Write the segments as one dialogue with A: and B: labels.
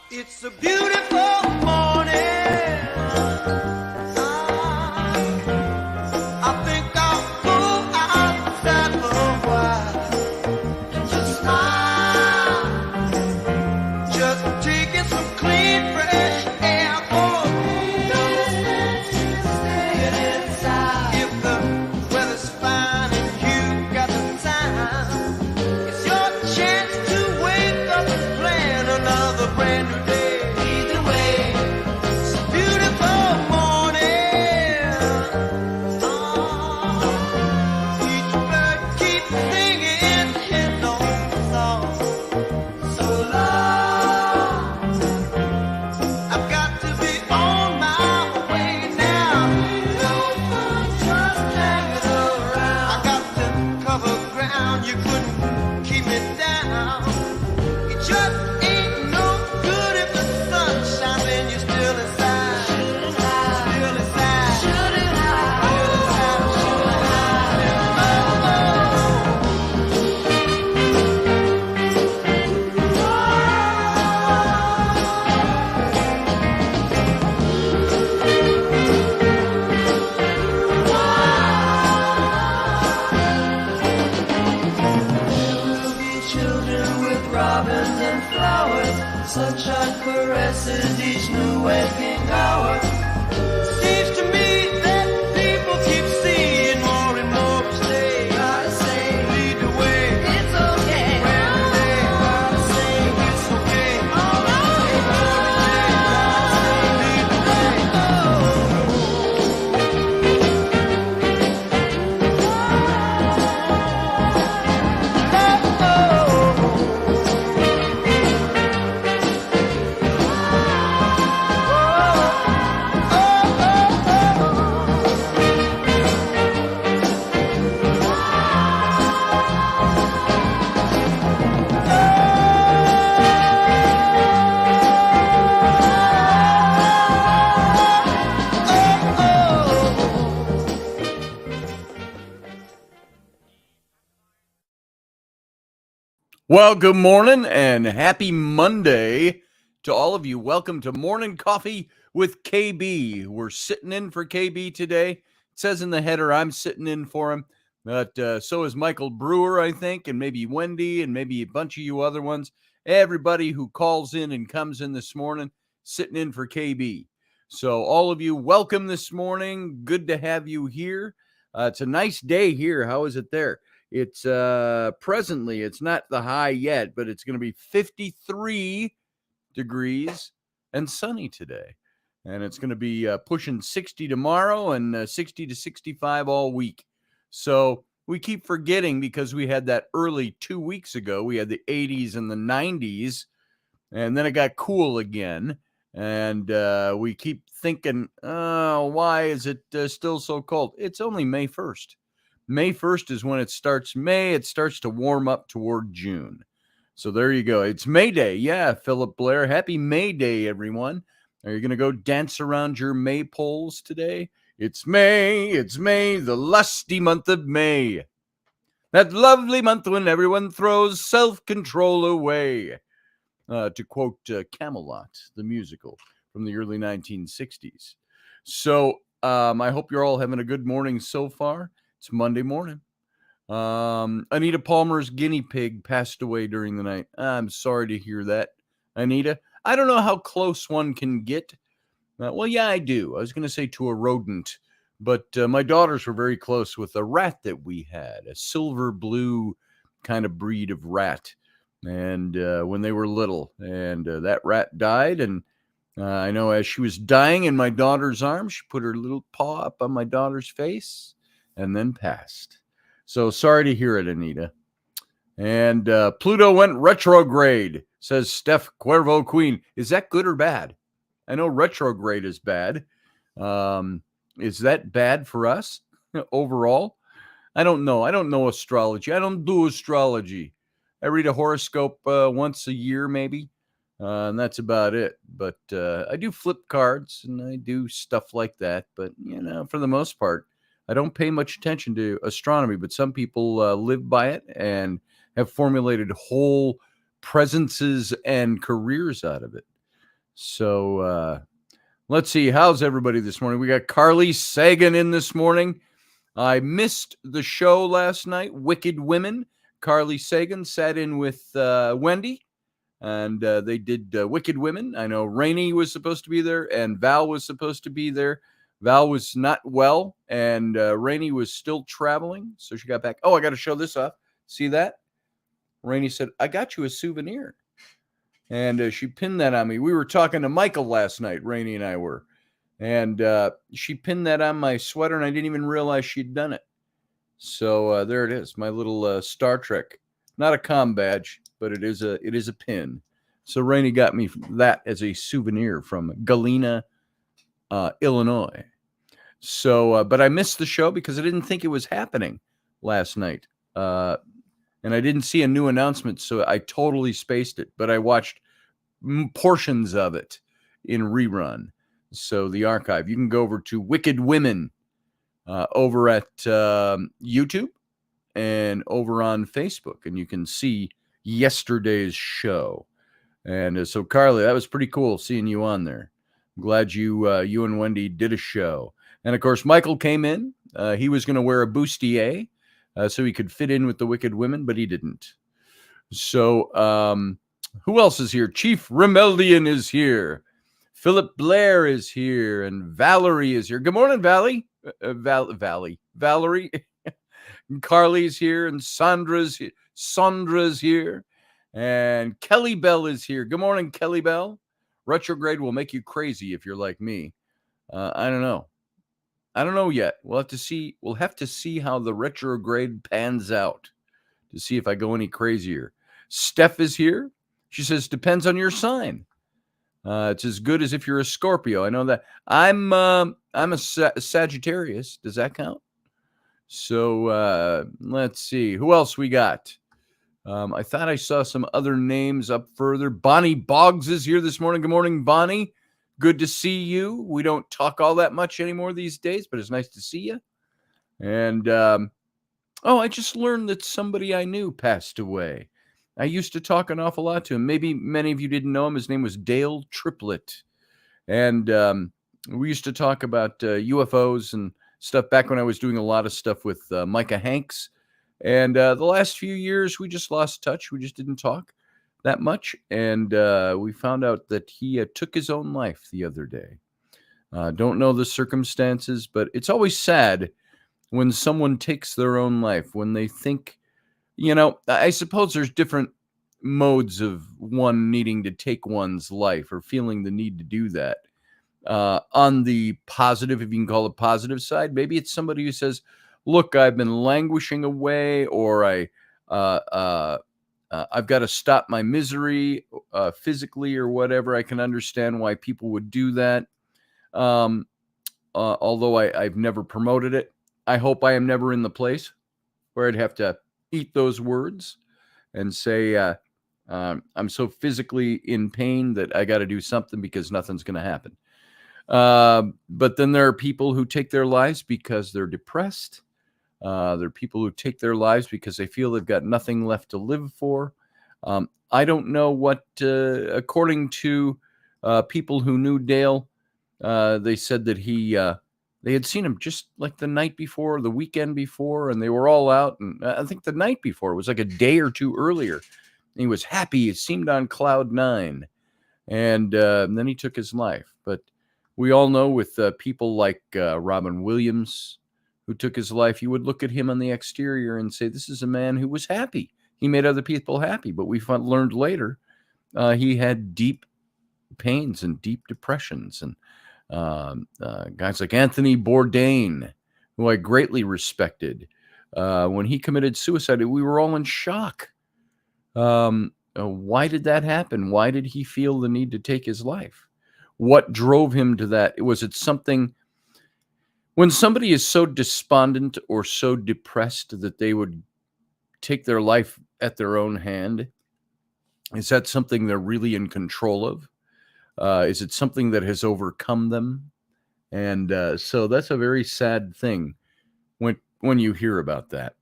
A: It's a beautiful morning. I think I'll go outside for a while and just smile. Just taking some clean, fresh air. Oh, get inside. If the weather's fine and you got the time, it's your chance to wake up and plan another brand new day. Either way, it's a beautiful morning. Each bird keeps singing his own song. So long, I've got to be on my way now. No fun just hanging around. I got to cover ground. You couldn't keep me down. It just ain't no good if the sun shines and you're still inside. Still inside. Shooting high. We'll be children with robins and flowers. Sunshine caresses each new waking hour. Seems to me that people keep seeing more and more each day. Gotta say, lead the way. It's okay. Well, they gotta say it's okay. All right. Lead the way.
B: Well, good morning and happy Monday to all of you. Welcome to Mornin Coffee with KB. We're sitting in for KB today. It says in the header I'm sitting in for him, but so is Michael Brewer, I think, and maybe Wendy and maybe a bunch of you other ones. Everybody who calls in and comes in this morning, sitting in for KB. So all of you, welcome this morning. Good to have you here. It's a nice day here. How is it there? It's presently, it's not the high yet, but it's going to be 53 degrees and sunny today. And it's going to be pushing 60 tomorrow and 60 to 65 all week. So we keep forgetting because we had that early 2 weeks ago. We had the 80s and the 90s, and then it got cool again. And we keep thinking, oh, why is it still so cold? It's only May 1st. May 1st is when it starts. It starts to warm up toward June. So there you go. It's May Day. Yeah, Philip Blair. Happy May Day, everyone. Are you going to go dance around your maypoles today? It's May, the lusty month of May. That lovely month when everyone throws self-control away. To quote Camelot, the musical from the early 1960s. So I hope you're all having a good morning so far. It's Monday morning. Anita Palmer's guinea pig passed away during the night. I'm sorry to hear that, Anita. I don't know how close one can get. Well, yeah, I do. I was going to say to a rodent, but my daughters were very close with a rat that we had, a silver blue kind of breed of rat. And when they were little, and that rat died. And I know as she was dying in my daughter's arms, she put her little paw up on my daughter's face and then passed. So sorry to hear it, Anita. And Pluto went retrograde, says Steph Cuervo Queen. Is that good or bad? I know retrograde is bad. Is that bad for us overall? I don't know. I don't know astrology. I don't do astrology. I read a horoscope once a year, maybe. And that's about it. But I do flip cards and I do stuff like that. But, for the most part, I don't pay much attention to astronomy, but some people live by it and have formulated whole presences and careers out of it. So let's see. How's everybody this morning? We got Carly Sagan in this morning. I missed the show last night, Wicked Women. Carly Sagan sat in with Wendy, and they did Wicked Women. I know Rainey was supposed to be there, and Val was supposed to be there. Val was not well, and Rainey was still traveling, so she got back. Oh, I got to show this off. See that? Rainey said, I got you a souvenir. And she pinned that on me. We were talking to Michael last night, Rainey and I were. And she pinned that on my sweater, and I didn't even realize she'd done it. So there it is, my little Star Trek. Not a comm badge, but it is a pin. So Rainey got me that as a souvenir from Galena, Illinois. So, but I missed the show because I didn't think it was happening last night. And I didn't see a new announcement, so I totally spaced it. But I watched portions of it in rerun. So the archive, you can go over to Wicked Women over at YouTube and over on Facebook, and you can see yesterday's show. And so, Carly, that was pretty cool seeing you on there. I'm glad you and Wendy did a show. And, of course, Michael came in. He was going to wear a bustier so he could fit in with the Wicked Women, but he didn't. So who else is here? Chief Remeldian is here. Philip Blair is here, and Valerie is here. Good morning, Valerie. Valerie. Carly's here, and Sandra's here, and Kelly Bell is here. Good morning, Kelly Bell. Retrograde will make you crazy if you're like me. I don't know yet. We'll have to see how the retrograde pans out to see if I go any crazier. Steph is here. She says, depends on your sign. It's as good as if you're a Scorpio. I know that. I'm a Sagittarius. Does that count? So let's see. Who else we got? I thought I saw some other names up further. Bonnie Boggs is here this morning. Good morning, Bonnie. Good to see you. We don't talk all that much anymore these days, but it's nice to see you. And, I just learned that somebody I knew passed away. I used to talk an awful lot to him. Maybe many of you didn't know him. His name was Dale Triplett. And we used to talk about UFOs and stuff back when I was doing a lot of stuff with Micah Hanks. And the last few years, we just lost touch. We just didn't talk that much. And we found out that he took his own life the other day. Don't know the circumstances, but it's always sad when someone takes their own life, when they think, I suppose there's different modes of one needing to take one's life or feeling the need to do that. On the positive, if you can call it positive side, maybe it's somebody who says, look, I've been languishing away, or I've got to stop my misery physically or whatever. I can understand why people would do that. Although I've never promoted it. I hope I am never in the place where I'd have to eat those words and say, I'm so physically in pain that I got to do something because nothing's going to happen. But then there are people who take their lives because they're depressed. There are people who take their lives because they feel they've got nothing left to live for. I don't know what, according to people who knew Dale, they said that they had seen him just like the night before, the weekend before, and they were all out. And I think the night before, it was like a day or two earlier. He was happy. It seemed on cloud nine. And then he took his life. But we all know with people like Robin Williams, who took his life, you would look at him on the exterior and say, this is a man who was happy. He made other people happy. But we learned later he had deep pains and deep depressions. And guys like Anthony Bourdain, who I greatly respected, when he committed suicide, we were all in shock. Why did that happen? Why did he feel the need to take his life? What drove him to that? Was it something? When somebody is so despondent or so depressed that they would take their life at their own hand, is that something they're really in control of? Is it something that has overcome them? And so that's a very sad thing when you hear about that.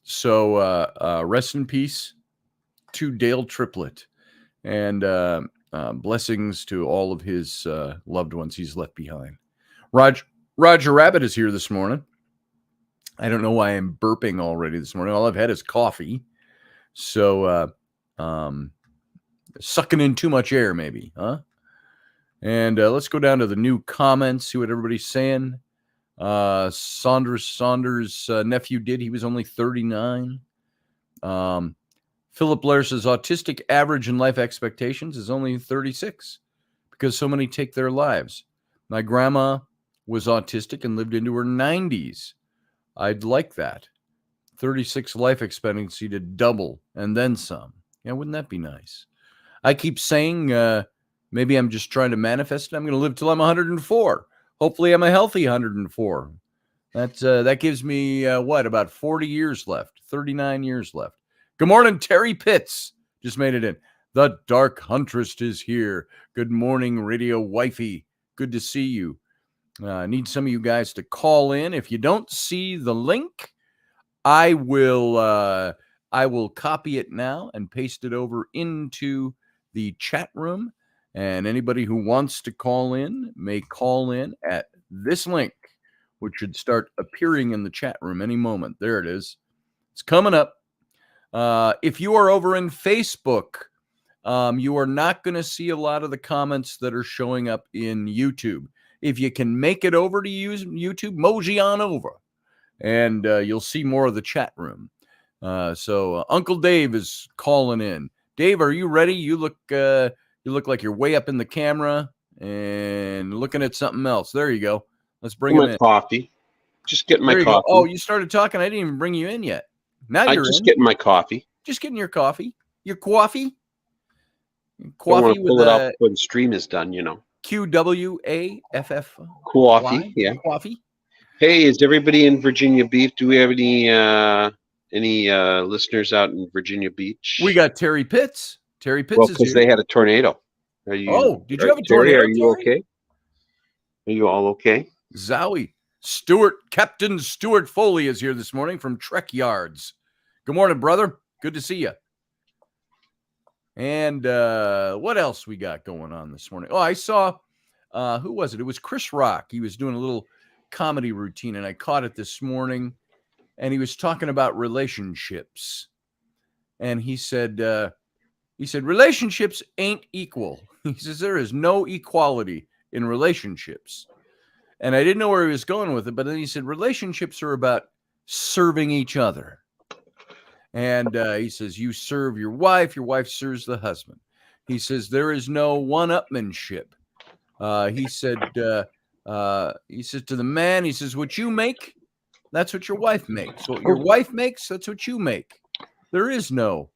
B: So rest in peace to Dale Triplett. And Blessings to all of his loved ones he's left behind. Roger Rabbit is here this morning. I don't know why I'm burping already this morning. All I've had is coffee. So, sucking in too much air, maybe, huh? And let's go down to the new comments, see what everybody's saying. Saunders' nephew did. He was only 39. Philip Blair says autistic average in life expectations is only 36 because so many take their lives. My grandma was autistic and lived into her 90s. I'd like that. 36 life expectancy to double and then some. Yeah, wouldn't that be nice? I keep saying maybe I'm just trying to manifest it. I'm going to live till I'm 104. Hopefully I'm a healthy 104. That gives me, about 40 years left, 39 years left. Good morning, Terry Pitts. Just made it in. The Dark Huntress is here. Good morning, Radio Wifey. Good to see you. I need some of you guys to call in. If you don't see the link, I will copy it now and paste it over into the chat room. And anybody who wants to call in may call in at this link, which should start appearing in the chat room any moment. There it is. It's coming up. If you are over in Facebook, you are not going to see a lot of the comments that are showing up in YouTube. If you can make it over to YouTube, mosey on over, and you'll see more of the chat room. So Uncle Dave is calling in. Dave, are you ready? You look like you're way up in the camera and looking at something else. There you go. Let's bring him in.
C: Coffee. Just getting my coffee.
B: Oh, you started talking. I didn't even bring you in yet. Now you're
C: just getting my coffee.
B: Just getting your coffee. Your coffee.
C: Coffee with it up when the stream is done.
B: QWAFF.
C: Coffee. Yeah.
B: Coffee.
C: Hey, is everybody in Virginia Beach? Do we have any listeners out in Virginia Beach?
B: We got Terry Pitts. Terry Pitts is here.
C: Because they had a tornado.
B: Did you have a tornado?
C: Are you okay? Are you all okay?
B: Zowie. Captain Stuart Foley is here this morning from Trek Yards. Good morning, brother. Good to see you. And what else we got going on this morning? Oh, I saw, who was it? It was Chris Rock. He was doing a little comedy routine, and I caught it this morning. And he was talking about relationships. And he said, relationships ain't equal. He says, there is no equality in relationships. And I didn't know where he was going with it, but then he said, relationships are about serving each other. And he says, you serve your wife serves the husband. He says, there is no one-upmanship. He said to the man, he says, what you make, that's what your wife makes. What your wife makes, that's what you make. There is no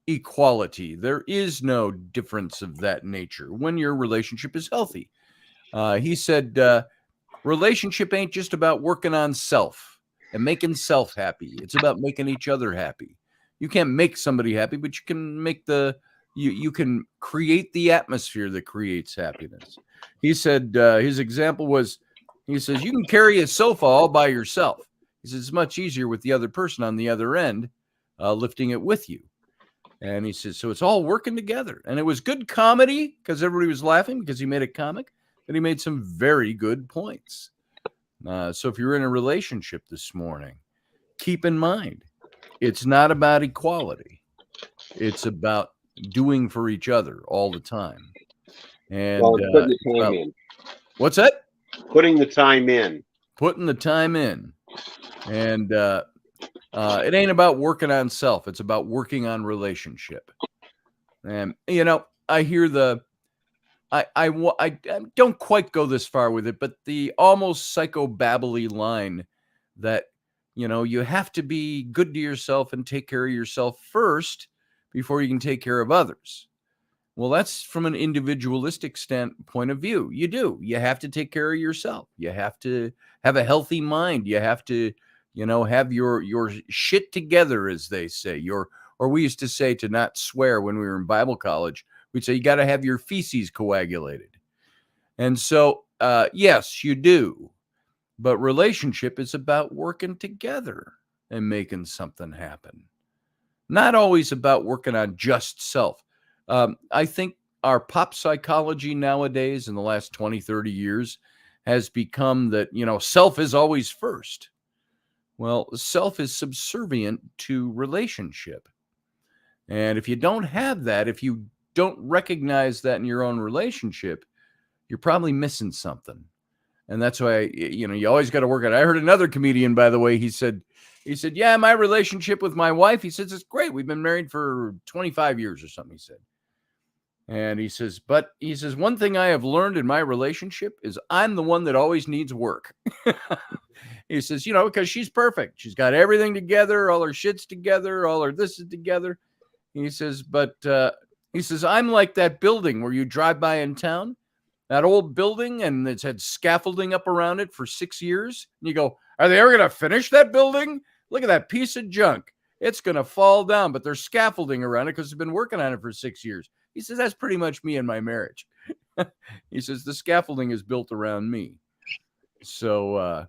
B: equality. There is no difference of that nature when your relationship is healthy. He said, relationship ain't just about working on self and making self happy. It's about making each other happy. You can't make somebody happy, but you can make you can create the atmosphere that creates happiness. He said, his example was, he says, you can carry a sofa all by yourself. He says, it's much easier with the other person on the other end, lifting it with you. And he says, so it's all working together. And it was good comedy because everybody was laughing because he made a comic, but he made some very good points. So if you're in a relationship this morning, keep in mind, it's not about equality. It's about doing for each other all the time. And
C: putting the time in.
B: What's that?
C: Putting the time in.
B: Putting the time in. And it ain't about working on self. It's about working on relationship. And, I hear I don't quite go this far with it, but the almost psychobabbly line that, you have to be good to yourself and take care of yourself first before you can take care of others. Well, that's from an individualistic standpoint of view. You do. You have to take care of yourself. You have to have a healthy mind. You have to, have your shit together, as they say. Or we used to say, to not swear when we were in Bible college, we'd say you got to have your feces coagulated. And so, yes, you do. But relationship is about working together and making something happen. Not always about working on just self. I think our pop psychology nowadays in the last 20, 30 years has become that, self is always first. Well, self is subservient to relationship. And if you don't have that, if you don't recognize that in your own relationship, you're probably missing something. And that's why, you always got to work on it. I heard another comedian, by the way, he said, yeah, my relationship with my wife, he says, it's great. We've been married for 25 years or something, he said. And he says, one thing I have learned in my relationship is I'm the one that always needs work. He says, because she's perfect. She's got everything together, all her shit's together, all her this is together. He says, I'm like that building where you drive by in town, that old building, and it's had scaffolding up around it for 6 years. And you go, are they ever going to finish that building? Look at that piece of junk. It's going to fall down, but there's scaffolding around it because they've been working on it for 6 years. He says, that's pretty much me and my marriage. He says, the scaffolding is built around me. So,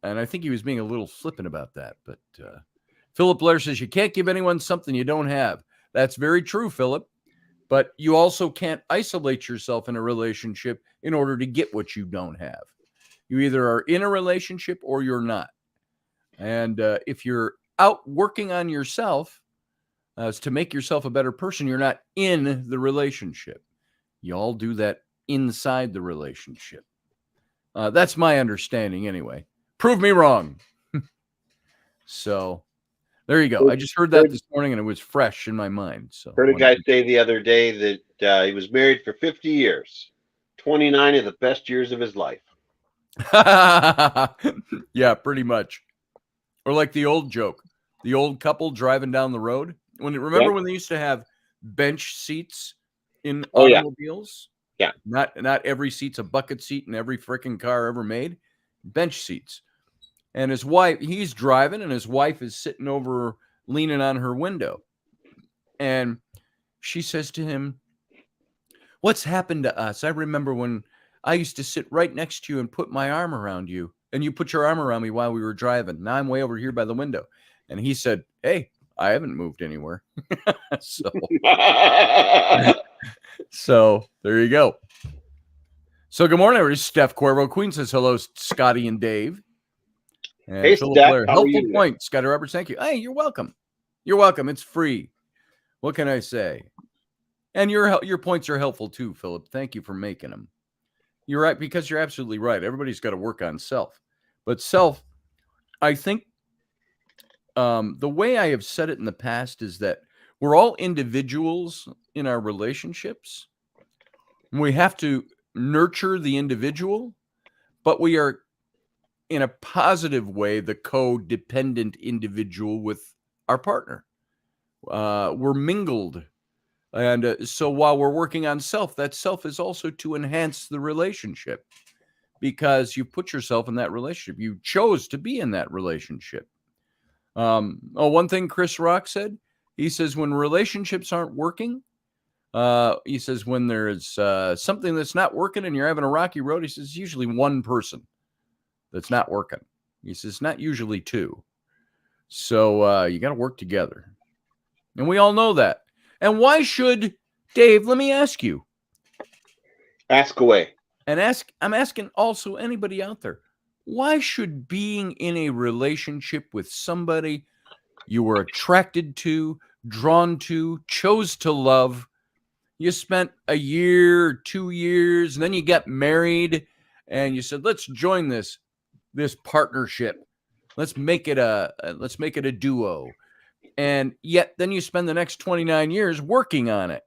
B: and I think he was being a little flippant about that. But Philip Blair says, you can't give anyone something you don't have. That's very true, Philip. But you also can't isolate yourself in a relationship in order to get what you don't have. You either are in a relationship or you're not. And if you're out working on yourself to make yourself a better person, you're not in the relationship. You all do that inside the relationship. That's my understanding anyway. Prove me wrong. So there you go. I just heard that this morning and it was fresh in my mind. So
C: heard a guy say the other day that he was married for 50 years, 29 of the best years of his life.
B: Yeah, pretty much. Or like the old joke, the old couple driving down the road. Remember when they used to have bench seats in automobiles?
C: Yeah.
B: Not every seat's a bucket seat in every freaking car ever made. Bench seats. And his wife, he's driving and his wife is sitting over leaning on her window. And she says to him, what's happened to us? I remember when I used to sit right next to you and put my arm around you. And you put your arm around me while we were driving. Now I'm way over here by the window. And he said, hey, I haven't moved anywhere. So there you go. So good morning, everybody. Steph Cuervo Queen says hello, Scotty and Dave. And
C: hey,
B: Philip
C: Steph,
B: Blair,
C: how
B: helpful
C: are you?
B: point. Scotty Roberts, thank you. Hey, you're welcome. You're welcome. It's free. What can I say? And your points are helpful too, Philip. Thank you for making them. You're right, because you're absolutely right. Everybody's got to work on self. But self, I think the way I have said it in the past is that we're all individuals in our relationships. We have to nurture the individual, but we are, in a positive way, the codependent individual with our partner. We're mingled. And so while we're working on self, that self is also to enhance the relationship because you put yourself in that relationship. You chose to be in that relationship. One thing Chris Rock said, he says, when relationships aren't working, he says, when there's something that's not working and you're having a rocky road, he says, usually one person that's not working. He says, not usually two. So you got to work together. And we all know that. And why should, Dave, let me ask you.
C: Ask away.
B: And I'm asking also anybody out there, why should being in a relationship with somebody you were attracted to, drawn to, chose to love, you spent a year, 2 years, and then you got married and you said, let's join this partnership. Let's make it a duo. And yet then you spend the next 29 years working on it.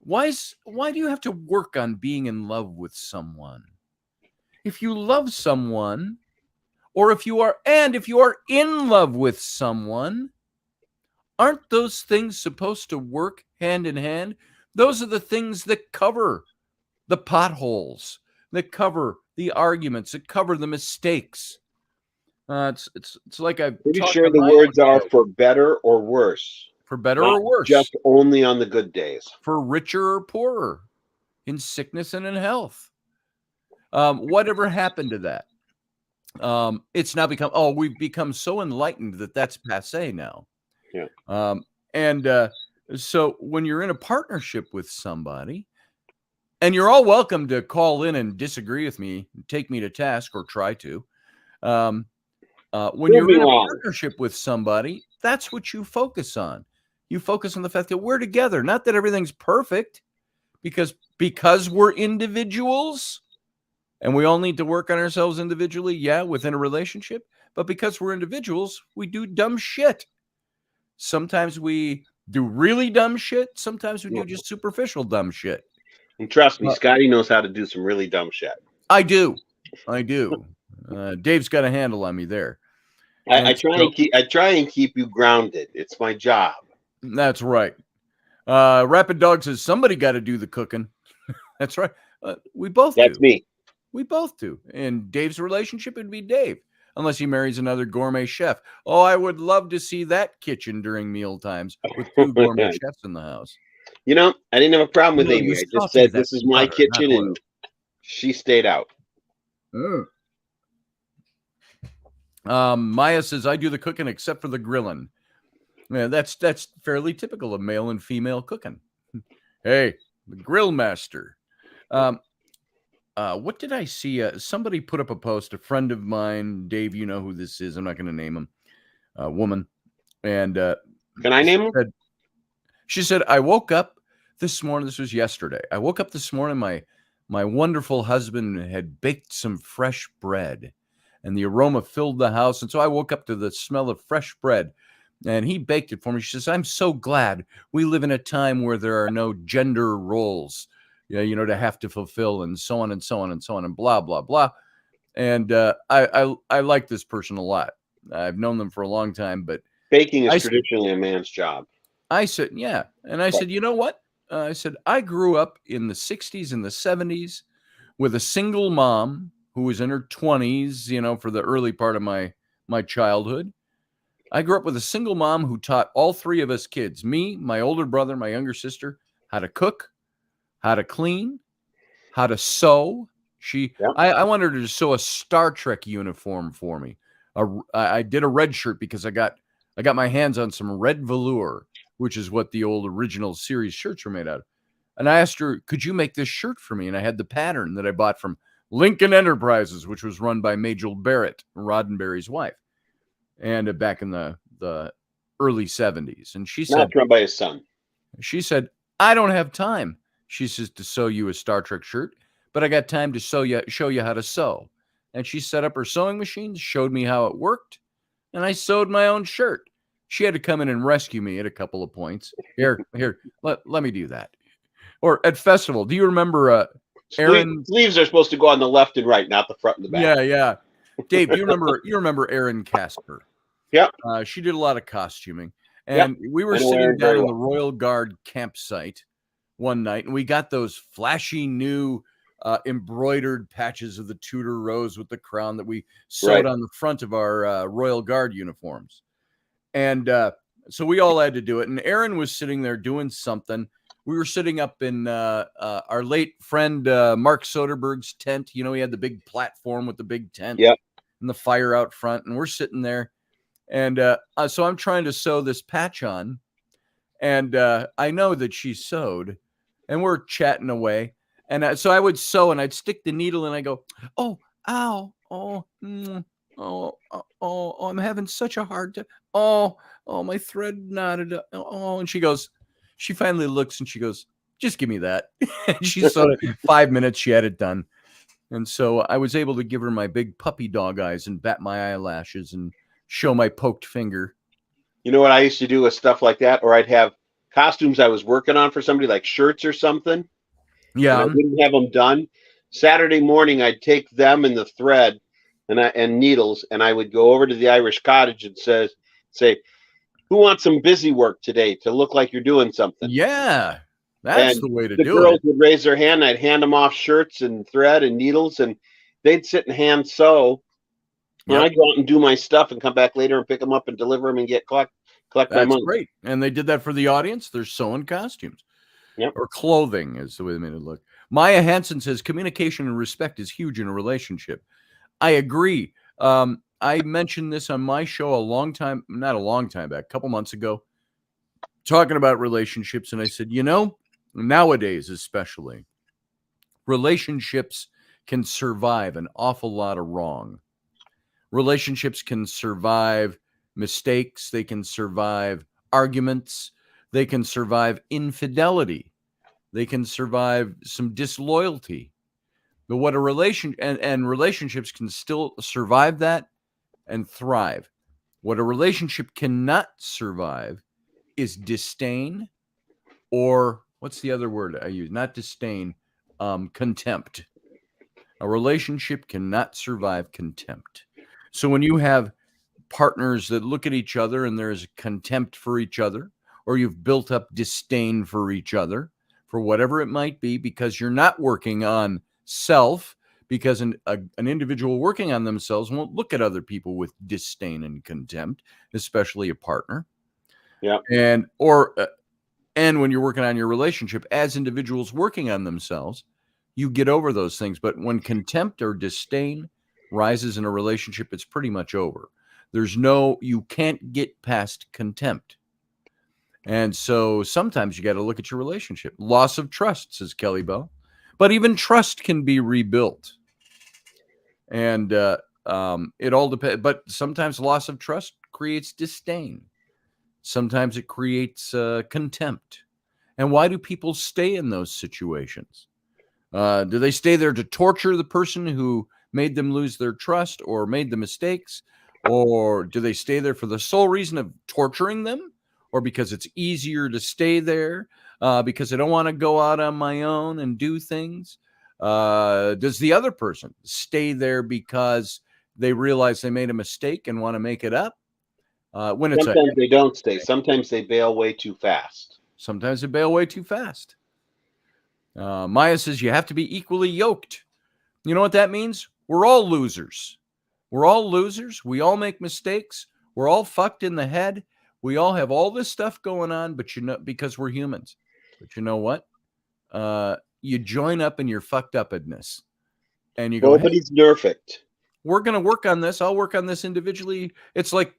B: Why do you have to work on being in love with someone? If you love someone, or if you are in love with someone, aren't those things supposed to work hand in hand? Those are the things that cover the potholes, that cover the arguments, that cover the mistakes. It's like I'm
C: pretty sure the words are for better or worse.
B: For better or worse.
C: Just only on the good days.
B: For richer or poorer, in sickness and in health. Whatever happened to that? It's now we've become so enlightened that that's passé now.
C: Yeah.
B: So when you're in a partnership with somebody, and you're all welcome to call in and disagree with me, take me to task, or try to. When
C: Prove
B: you're
C: me
B: in a
C: wrong.
B: partnership with somebody, that's what you focus on. You focus on the fact that we're together, not that everything's perfect, because we're individuals and we all need to work on ourselves individually, yeah, within a relationship, but because we're individuals, we do dumb shit. Sometimes we do really dumb shit, sometimes we do just superficial dumb shit.
C: And trust me,
B: Uh,
C: Scotty knows how to do some really dumb shit.
B: I do. Dave's got a handle on me there.
C: I try and keep you grounded. It's my job.
B: That's right. Rapid Dog says somebody got to do the cooking. That's right. We both do.
C: That's me.
B: We both do. In Dave's relationship, it'd be Dave, unless he marries another gourmet chef. Oh, I would love to see that kitchen during meal times with 2 gourmet chefs in the house.
C: You know, I didn't have a problem with
B: No,
C: Amy.
B: you
C: I just
B: saute
C: said
B: that
C: this is my
B: butter, not
C: kitchen,
B: oil.
C: and she stayed out.
B: Maya says I do the cooking except for the grilling. Yeah, that's fairly typical of male and female cooking. Hey, the grill master. What did I see? Somebody put up a post. A friend of mine, Dave. You know who this is. I'm not going to name him. A woman, and
C: Can I name him?
B: She said, I woke up this morning. This was yesterday. I woke up this morning. My wonderful husband had baked some fresh bread, and the aroma filled the house. And so I woke up to the smell of fresh bread, and he baked it for me. She says, I'm so glad we live in a time where there are no gender roles, to have to fulfill, and so on and so on and so on, and blah, blah, blah. And I like this person a lot. I've known them for a long time, but
C: Baking is traditionally a man's job.
B: I said, yeah. And I said, you know what? I said, I grew up in the 60s and the 70s with a single mom who was in her 20s, for the early part of my childhood. I grew up with a single mom who taught all 3 of us kids, me, my older brother, my younger sister, how to cook, how to clean, how to sew. I wanted her to sew a Star Trek uniform for me. I did a red shirt because I got my hands on some red velour, which is what the old original series shirts were made out of. And I asked her, could you make this shirt for me? And I had the pattern that I bought from Lincoln Enterprises, which was run by Majel Barrett, Roddenberry's wife, and back in the early 70s. And she said,
C: not run by his son.
B: She said, I don't have time. She says, to sew you a Star Trek shirt, but I got time to show you how to sew. And she set up her sewing machine, showed me how it worked, and I sewed my own shirt. She had to come in and rescue me at a couple of points. Here, let me do that. Or at festival, do you remember Aaron?
C: Sleeves are supposed to go on the left and right, not the front and the back.
B: Yeah. Dave, do you remember Aaron Casper?
C: Yep.
B: She did a lot of costuming. And we were sitting down in the Royal Guard campsite one night, and we got those flashy new embroidered patches of the Tudor rose with the crown that we sewed on the front of our Royal Guard uniforms. And so we all had to do it. And Aaron was sitting there doing something. We were sitting up in our late friend Mark Soderberg's tent. He had the big platform with the big tent and the fire out front. And we're sitting there. And so I'm trying to sew this patch on. And I know that she sewed. And we're chatting away. And so I would sew, and I'd stick the needle, and I go, oh, ow, oh, I'm having such a hard time. Oh, my thread knotted. And she finally looks, and she goes, just give me that. And she sewed it. 5 minutes, she had it done. And so I was able to give her my big puppy dog eyes and bat my eyelashes and show my poked finger.
C: You know what I used to do with stuff like that? Or I'd have costumes I was working on for somebody, like shirts or something.
B: Yeah.
C: I wouldn't have them done. Saturday morning, I'd take them and the thread and needles, and I would go over to the Irish cottage and say, who wants some busy work today to look like you're doing something?
B: Yeah, that's the way to do it.
C: The girls would raise their hand, and I'd hand them off shirts and thread and needles, and they'd sit and hand sew. And I'd go out and do my stuff and come back later and pick them up and deliver them and collect my money.
B: That's great. And they did that for the audience. They're sewing costumes.
C: Yep.
B: Or clothing is the way they made it look. Maya Hansen says communication and respect is huge in a relationship. I agree. I mentioned this on my show a couple months ago. talking about relationships, and I said, nowadays especially, relationships can survive an awful lot of wrong. Relationships can survive mistakes. They can survive arguments. They can survive infidelity. They can survive some disloyalty. But what a and relationships can still survive that and thrive. What a relationship cannot survive is disdain, or what's the other word I use? Not disdain, contempt. A relationship cannot survive contempt. So when you have partners that look at each other and there's contempt for each other, or you've built up disdain for each other, for whatever it might be, because you're not working on self, because an individual working on themselves won't look at other people with disdain and contempt, especially a partner.
C: Yeah.
B: And when you're working on your relationship, as individuals working on themselves, you get over those things. But when contempt or disdain rises in a relationship, it's pretty much over. You can't get past contempt. And so sometimes you got to look at your relationship. Loss of trust, says Kelly Bell. But even trust can be rebuilt. And it all depends. But sometimes loss of trust creates disdain. Sometimes it creates contempt. And why do people stay in those situations? Do they stay there to torture the person who made them lose their trust or made the mistakes? Or do they stay there for the sole reason of torturing them? Or because it's easier to stay there? Because I don't want to go out on my own and do things? Does the other person stay there because they realize they made a mistake and want to make it up? Sometimes
C: they don't stay. Sometimes they bail way too fast.
B: Sometimes they bail way too fast. Maya says you have to be equally yoked. You know what that means? We're all losers. We're all losers. We all make mistakes. We're all fucked in the head. We all have all this stuff going on, but because we're humans. But you know what? You join up in your fucked upness, and you go,
C: nobody's perfect.
B: We're going to work on this. I'll work on this individually. It's like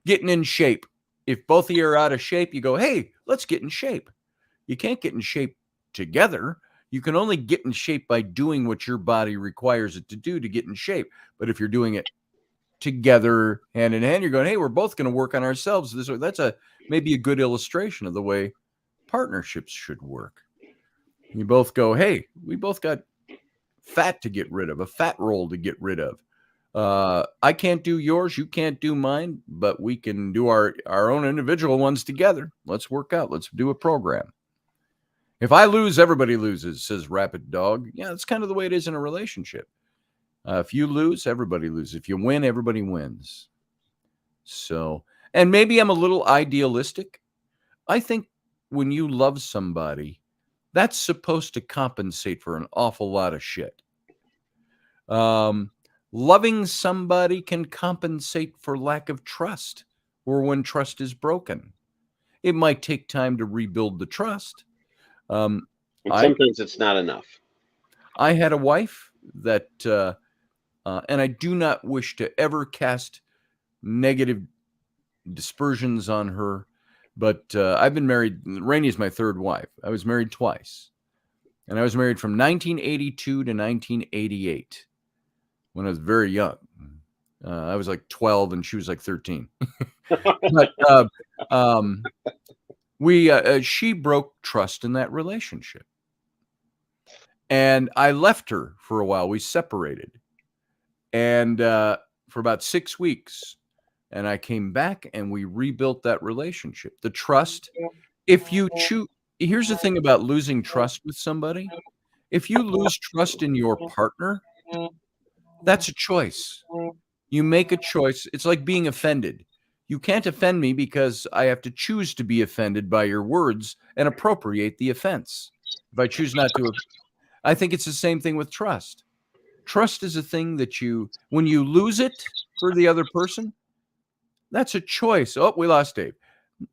B: getting in shape. If both of you are out of shape, you go, hey, let's get in shape. You can't get in shape together. You can only get in shape by doing what your body requires it to do to get in shape. But if you're doing it together, hand in hand, you're going, hey, we're both going to work on ourselves this way. That's maybe a good illustration of the way partnerships should work. You both go, hey, we both got fat to get rid of, a fat roll to get rid of. I can't do yours, you can't do mine, but we can do our own individual ones together. Let's work out. Let's do a program. If I lose, everybody loses, says Rapid Dog. Yeah, that's kind of the way it is in a relationship. If you lose, everybody loses. If you win, everybody wins. So, and maybe I'm a little idealistic. I think when you love somebody, that's supposed to compensate for an awful lot of shit. Loving somebody can compensate for lack of trust or when trust is broken. It might take time to rebuild the trust.
C: And sometimes it's not enough.
B: I had a wife that, and I do not wish to ever cast negative dispersions on her, but I've been married. Rainey is my third wife. I was married twice. And I was married from 1982 to 1988 when I was very young. I was like 12 and she was like 13. But she broke trust in that relationship. And I left her for a while. We separated. And for about 6 weeks. And I came back and we rebuilt that relationship. The trust, if you choose, here's the thing about losing trust with somebody. If you lose trust in your partner, that's a choice. You make a choice. It's like being offended. You can't offend me because I have to choose to be offended by your words and appropriate the offense. If I choose not to, I think it's the same thing with trust. Trust is a thing that when you lose it for the other person, that's a choice. Oh, we lost Dave.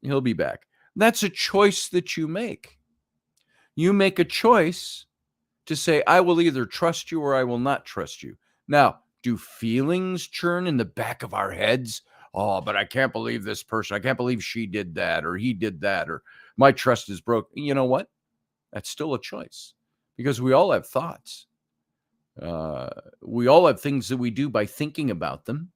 B: He'll be back. That's a choice that you make. You make a choice to say, I will either trust you or I will not trust you. Now, do feelings churn in the back of our heads? Oh, but I can't believe this person. I can't believe she did that or he did that or my trust is broken. You know what? That's still a choice because we all have thoughts. We all have things that we do by thinking about them.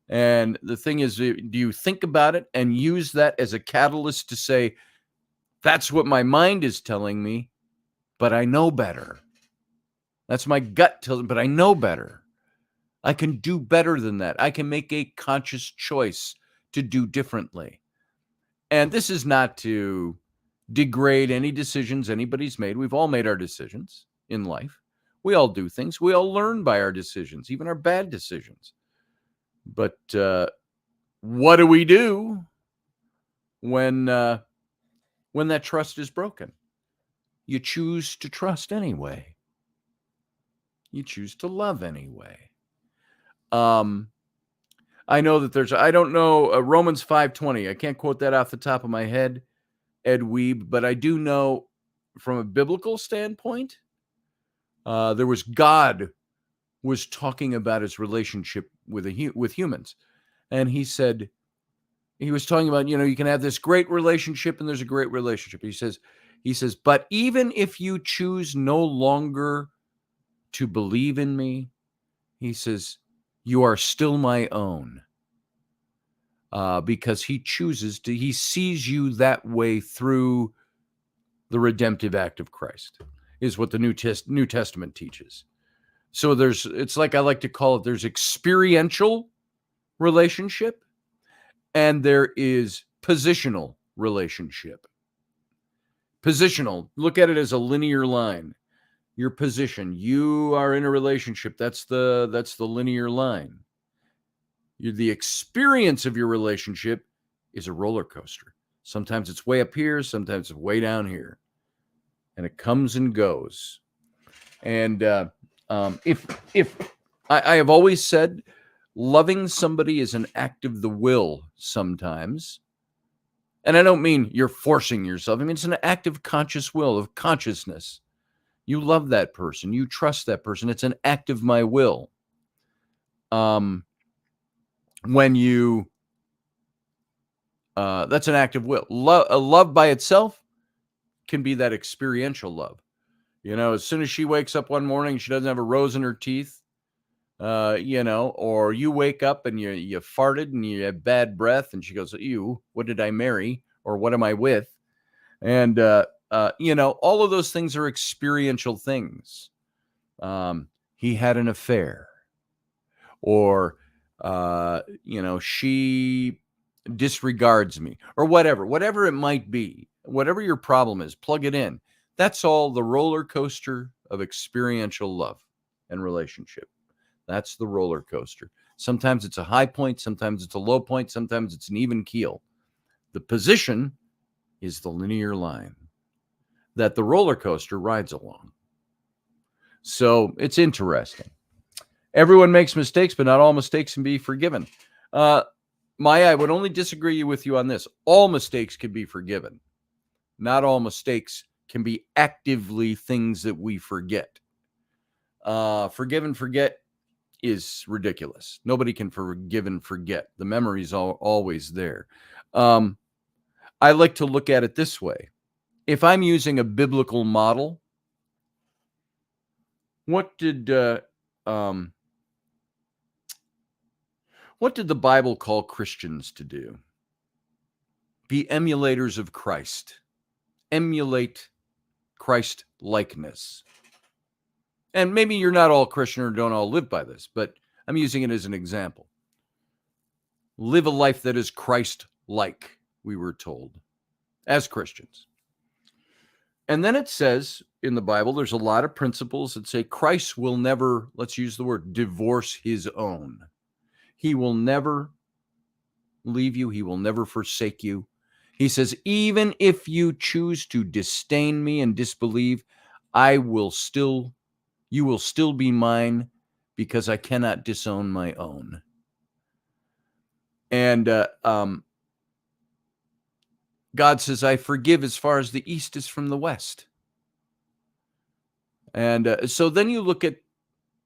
B: And the thing is, do you think about it and use that as a catalyst to say, that's what my mind is telling me, but I know better. That's my gut telling me, but I know better. I can do better than that. I can make a conscious choice to do differently. And this is not to degrade any decisions anybody's made. We've all made our decisions in life. We all do things. We all learn by our decisions, even our bad decisions. But what do we do when that trust is broken? You choose to trust anyway. You choose to love anyway. I know that I don't know, Romans 5:20. I can't quote that off the top of my head, Ed Weeb, but I do know from a biblical standpoint, there was God was talking about his relationship with humans. And he said, he was talking about, you can have this great relationship and there's a great relationship. He says, but even if you choose no longer to believe in me, he says, you are still my own. Because he sees you that way through the redemptive act of Christ, is what the New Testament teaches. So it's like I like to call it, there's experiential relationship and there is positional relationship. Positional, look at it as a linear line. Your position, you are in a relationship, that's the linear line. The experience of your relationship is a roller coaster. Sometimes it's way up here, sometimes it's way down here. And it comes and goes. And if I have always said, loving somebody is an act of the will sometimes. And I don't mean you're forcing yourself. I mean, it's an act of conscious will, of consciousness. You love that person. You trust that person. It's an act of my will. When you, that's an act of will. Love by itself can be that experiential love. As soon as she wakes up one morning, she doesn't have a rose in her teeth, or you wake up and you farted and you have bad breath and she goes, ew, what did I marry? Or what am I with? And, all of those things are experiential things. He had an affair, or, she disregards me, or whatever it might be, whatever your problem is, plug it in. That's all the roller coaster of experiential love and relationship. That's the roller coaster. Sometimes it's a high point, sometimes it's a low point, sometimes it's an even keel. The position is the linear line that the roller coaster rides along. So it's interesting. Everyone makes mistakes, but not all mistakes can be forgiven. Maya, I would only disagree with you on this. All mistakes can be forgiven. Not all mistakes can be actively things that we forget. Forgive and forget is ridiculous. Nobody can forgive and forget. The memory's always there. I like to look at it this way. If I'm using a biblical model, what did the Bible call Christians to do? Be emulators of Christ. Emulate Christ likeness. And maybe you're not all Christian or don't all live by this, but I'm using it as an example. Live a life that is Christ-like, we were told, as Christians. And then it says in the Bible, there's a lot of principles that say Christ will never, let's use the word, divorce his own. He will never leave you. He will never forsake you. He says, even if you choose to disdain me and disbelieve, you will still be mine because I cannot disown my own. And God says, I forgive as far as the east is from the west. And so then you look at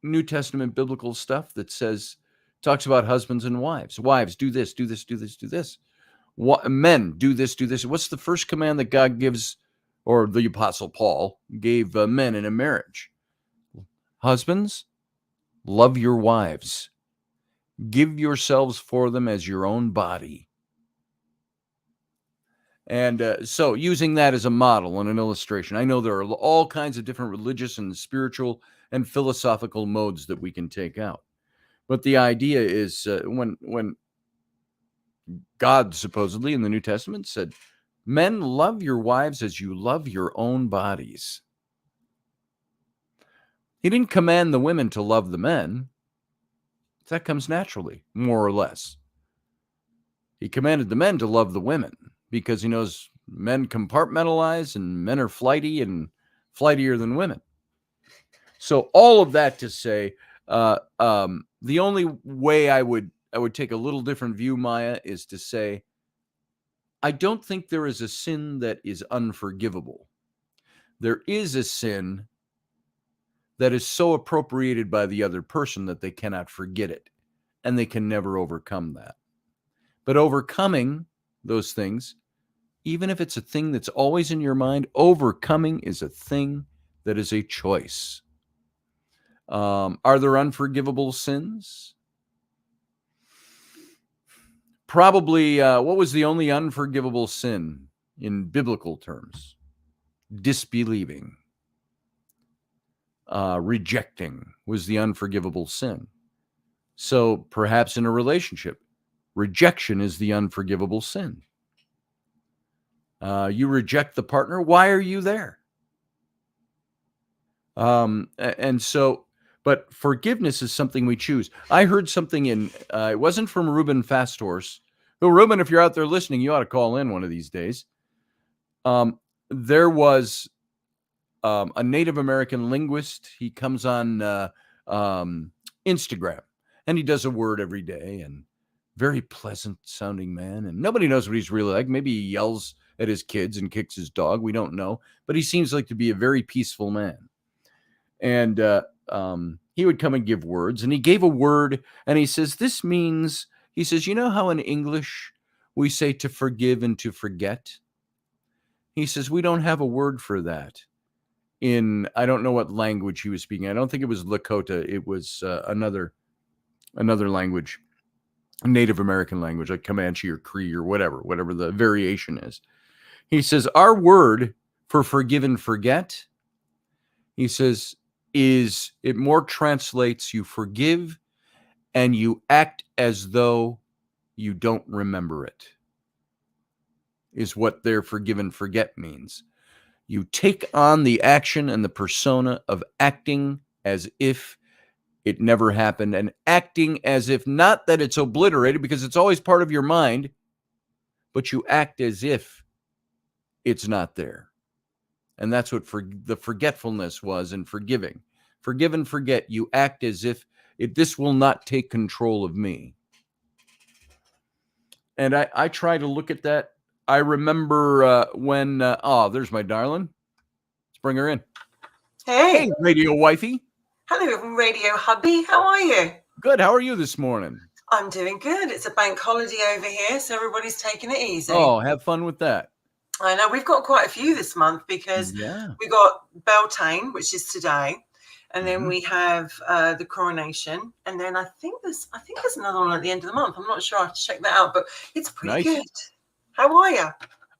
B: New Testament biblical stuff that says Talks about husbands and wives. Wives, do this, do this, do this, do this. Men, do this, do this. What's the first command that God gives, or the Apostle Paul gave men in a marriage? Husbands, love your wives. Give yourselves for them as your own body. And so using that as a model and an illustration, I know there are all kinds of different religious and spiritual and philosophical modes that we can take out. But the idea is when God supposedly in the New Testament said, men, love your wives as you love your own bodies. He didn't command the women to love the men. That comes naturally, more or less. He commanded the men to love the women because he knows men compartmentalize and men are flighty and flightier than women. So all of that to say, the only way I would take a little different view, Maya, is to say, I don't think there is a sin that is unforgivable. There is a sin that is so appropriated by the other person that they cannot forget it, and they can never overcome that. But overcoming those things, even if it's a thing that's always in your mind, overcoming is a thing that is a choice. Are there unforgivable sins? Probably, what was the only unforgivable sin in biblical terms? Disbelieving. Rejecting was the unforgivable sin. So perhaps in a relationship, rejection is the unforgivable sin. You reject the partner. Why are you there? And so, but forgiveness is something we choose. I heard something it wasn't from Reuben Fasthorse. But Reuben, if you're out there listening, you ought to call in one of these days. There was a Native American linguist. He comes on Instagram, and he does a word every day, and very pleasant sounding man. And nobody knows what he's really like. Maybe he yells at his kids and kicks his dog. We don't know. But he seems like to be a very peaceful man. And he would come and give words. And he gave a word, and he says, this means, he says, you know how in English we say to forgive and to forget? He says, we don't have a word for that. I don't know what language he was speaking. I don't think it was Lakota. It was another language, a Native American language, like Comanche or Cree or whatever the variation is. He says, our word for forgive and forget, he says, it more translates you forgive and you act as though you don't remember it, is what their forgive and forget means. You take on the action and the persona of acting as if it never happened, and acting as if, not that it's obliterated because it's always part of your mind, but you act as if it's not there. And that's what the forgetfulness was in forgiving. Forgive and forget. You act as if this will not take control of me. And I try to look at that. I remember when, there's my darling. Let's bring her in.
D: Hey,
B: radio wifey.
D: hello, radio hubby. How are you?
B: Good. How are you this morning?
D: I'm doing good. It's a bank holiday over here, so everybody's taking it easy.
B: Oh, have fun with that.
D: I know we've got quite a few this month because we got Beltane, which is today, and then we have the coronation, and then I think there's another one at the end of the month. I'm not sure. I have to check that out, but it's pretty good. How are you?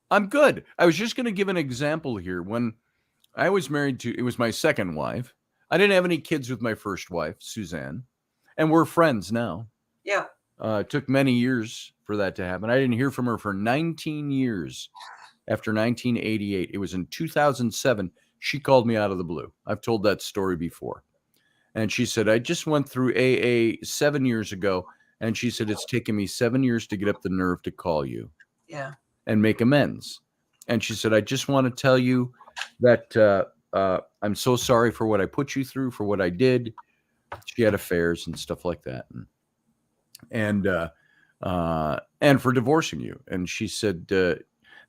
B: I'm good. I was just going to give an example here. When I was married it was my second wife. I didn't have any kids with my first wife, Suzanne, and we're friends now.
D: Yeah.
B: It took many years for that to happen. I didn't hear from her for 19 years after 1988. It was in 2007. She called me out of the blue. I've told that story before. And she said, I just went through AA 7 years ago. And she said, it's taken me 7 years to get up the nerve to call you.
D: Yeah.
B: And make amends. And she said, I just want to tell you that I'm so sorry for what I put you through, for what I did. She had affairs and stuff like that. And for divorcing you. And she said,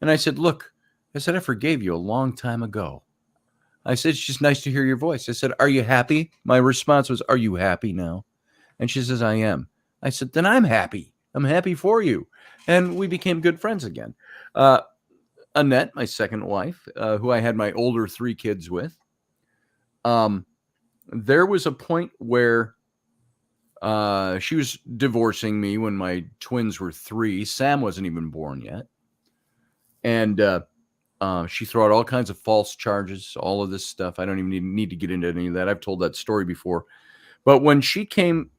B: and I said, look, I forgave you a long time ago. I said, it's just nice to hear your voice. I said, are you happy? My response was, are you happy now? And she says, I am. I said, then I'm happy. I'm happy for you. And we became good friends again. Annette, my second wife, who I had my older 3 kids with, there was a point where she was divorcing me when my twins were 3. Sam wasn't even born yet. And she threw out all kinds of false charges, all of this stuff. I don't even need to get into any of that. I've told that story before. But when she came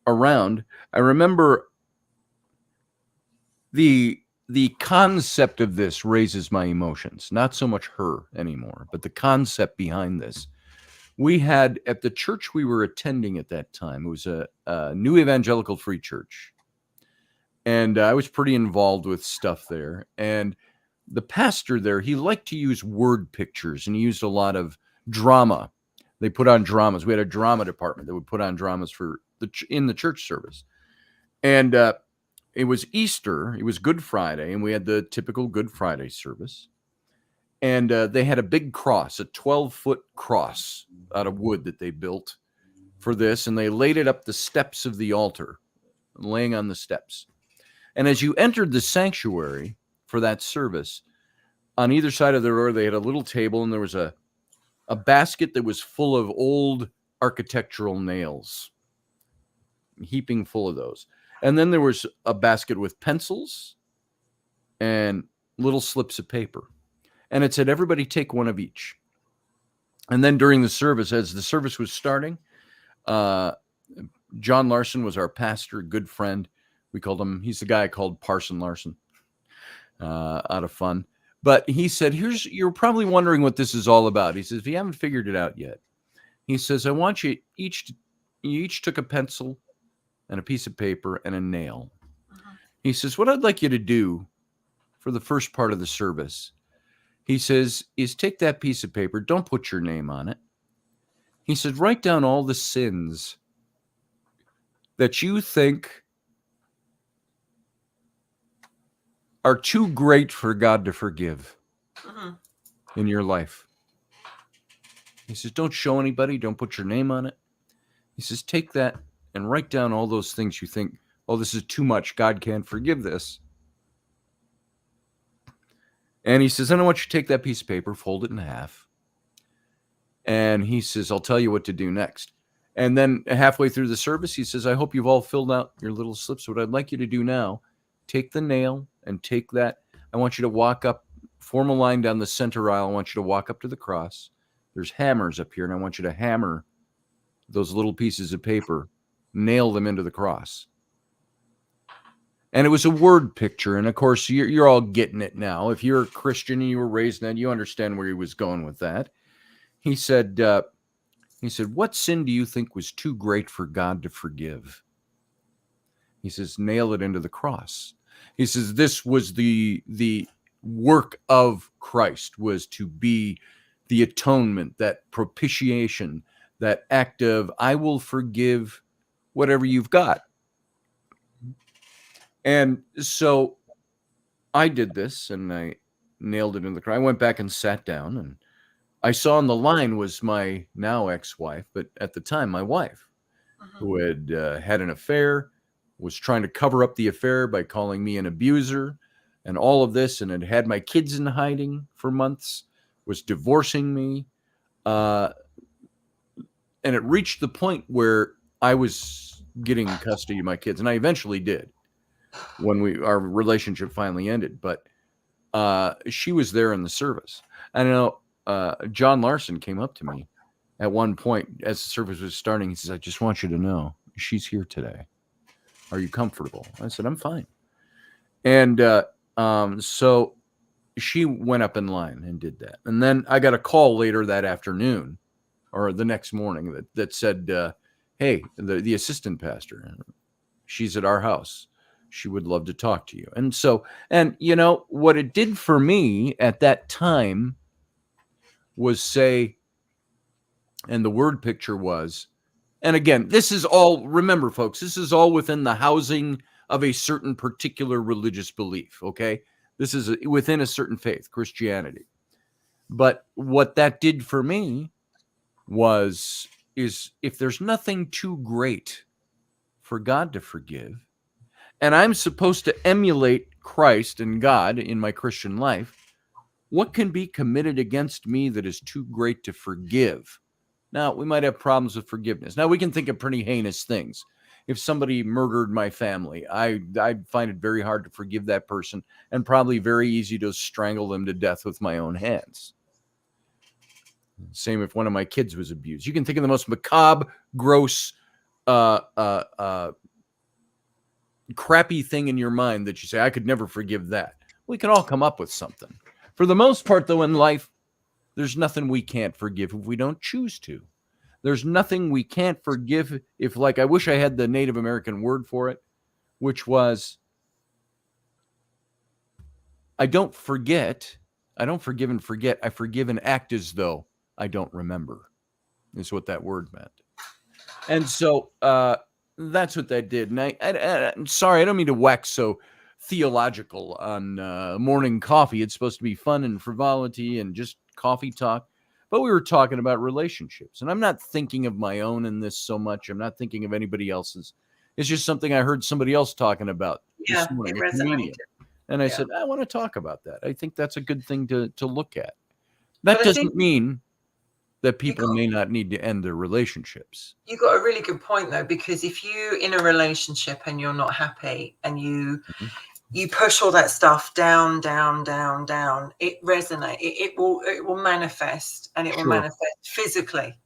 B: around, I remember the concept of this raises my emotions, not so much her anymore, but the concept behind this. We had at the church we were attending at that time, it was a new evangelical free church. And I was pretty involved with stuff there. And the pastor there, he liked to use word pictures, and he used a lot of drama. They put on dramas. We had a drama department that would put on dramas in the church service. And it was Easter. It was Good Friday, and we had the typical Good Friday service. And they had a big cross, a 12-foot cross out of wood that they built for this, and they laid it up the steps of the altar, laying on the steps. And as you entered the sanctuary for that service, on either side of the door, they had a little table, and there was a basket that was full of old architectural nails, heaping full of those. And then there was a basket with pencils and little slips of paper. And it said, everybody take one of each. And then during the service, as the service was starting, John Larson was our pastor, good friend. We called him, he's the guy I called Parson Larson, out of fun. But he said, you're probably wondering what this is all about. He says, if you haven't figured it out yet, he says, I want you each took a pencil and a piece of paper and a nail. He says, what I'd like you to do for the first part of the service, he says, is take that piece of paper. Don't put your name on it. He said, write down all the sins that you think are too great for God to forgive in your life. He says, don't show anybody. Don't put your name on it. He says, take that and write down all those things you think, oh, this is too much. God can't forgive this. And he says, I want you to take that piece of paper, fold it in half. And he says, I'll tell you what to do next. And then halfway through the service, he says, I hope you've all filled out your little slips. What I'd like you to do now, take the nail and take that. I want you to walk up, form a line down the center aisle. I want you to walk up to the cross. There's hammers up here, and I want you to hammer those little pieces of paper, nail them into the cross. And it was a word picture. And of course, you're all getting it now. If you're a Christian and you were raised in that, you understand where he was going with that. He said, what sin do you think was too great for God to forgive? He says, nail it into the cross. He says, this was the work of Christ, was to be the atonement, that propitiation, that act of, I will forgive whatever you've got. And so I did this, and I nailed it in the cross. I went back and sat down, and I saw on the line was my now ex-wife, but at the time, my wife, who had had an affair, was trying to cover up the affair by calling me an abuser and all of this, and had had my kids in hiding for months, was divorcing me. And it reached the point where I was getting custody of my kids, and I eventually did when our relationship finally ended. But she was there in the service. I know John Larson came up to me at one point as the service was starting. He says, I just want you to know she's here today. Are you comfortable? I said, I'm fine. And so she went up in line and did that. And then I got a call later that afternoon or the next morning that said, hey, the assistant pastor, she's at our house. She would love to talk to you. And so, and you know, what it did for me at that time was say, and the word picture was, and again, this is all, remember folks, this is all within the housing of a certain particular religious belief, okay? This is within a certain faith, Christianity. But what that did for me is if there's nothing too great for God to forgive, and I'm supposed to emulate Christ and God in my Christian life, what can be committed against me that is too great to forgive? Now, we might have problems with forgiveness. Now, we can think of pretty heinous things. If somebody murdered my family, I'd find it very hard to forgive that person, and probably very easy to strangle them to death with my own hands. Same if one of my kids was abused. You can think of the most macabre, gross, crappy thing in your mind that you say, I could never forgive that. We can all come up with something. For the most part, though, in life, there's nothing we can't forgive if we don't choose to. There's nothing we can't forgive if, like, I wish I had the Native American word for it, which was, I don't forget. I don't forgive and forget. I forgive and act as though I don't remember, is what that word meant. And so that's what that did. And I'm sorry, I don't mean to wax so theological on Morning Coffee. It's supposed to be fun and frivolity and just coffee talk. But we were talking about relationships. And I'm not thinking of my own in this so much. I'm not thinking of anybody else's. It's just something I heard somebody else talking about this morning, a comedian. And I said, I want to talk about that. I think that's a good thing to look at. That doesn't mean that people may not need to end their relationships. You got a really good point, though, because if you're in a relationship and you're not happy and you push all that stuff down, it resonates. It will manifest, and it will manifest physically,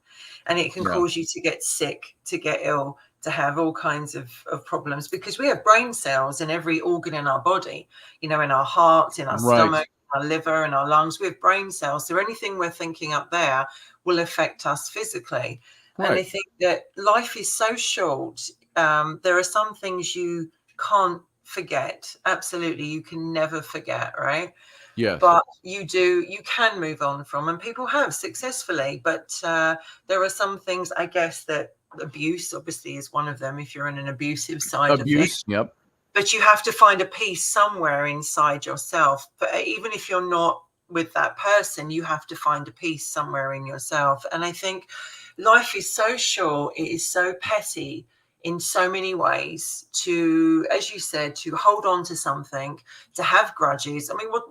B: and it can cause you to get sick, to get ill, to have all kinds of problems, because we have brain cells in every organ in our body, in our heart, in our stomach, our liver, and our lungs. We have brain cells. So anything we're thinking up there will affect us physically. And I think that life is so short. There are some things you can't forget. Absolutely. You can never forget, right? Yes. But you can move on from, and people have successfully. But there are some things, I guess, that abuse obviously is one of them. If you're in an abusive side of it. Yep. But you have to find a peace somewhere inside yourself. But even if you're not with that person, you have to find a peace somewhere in yourself. And I think life is so short. It is so petty in so many ways to, as you said, to hold on to something, to have grudges. I mean, what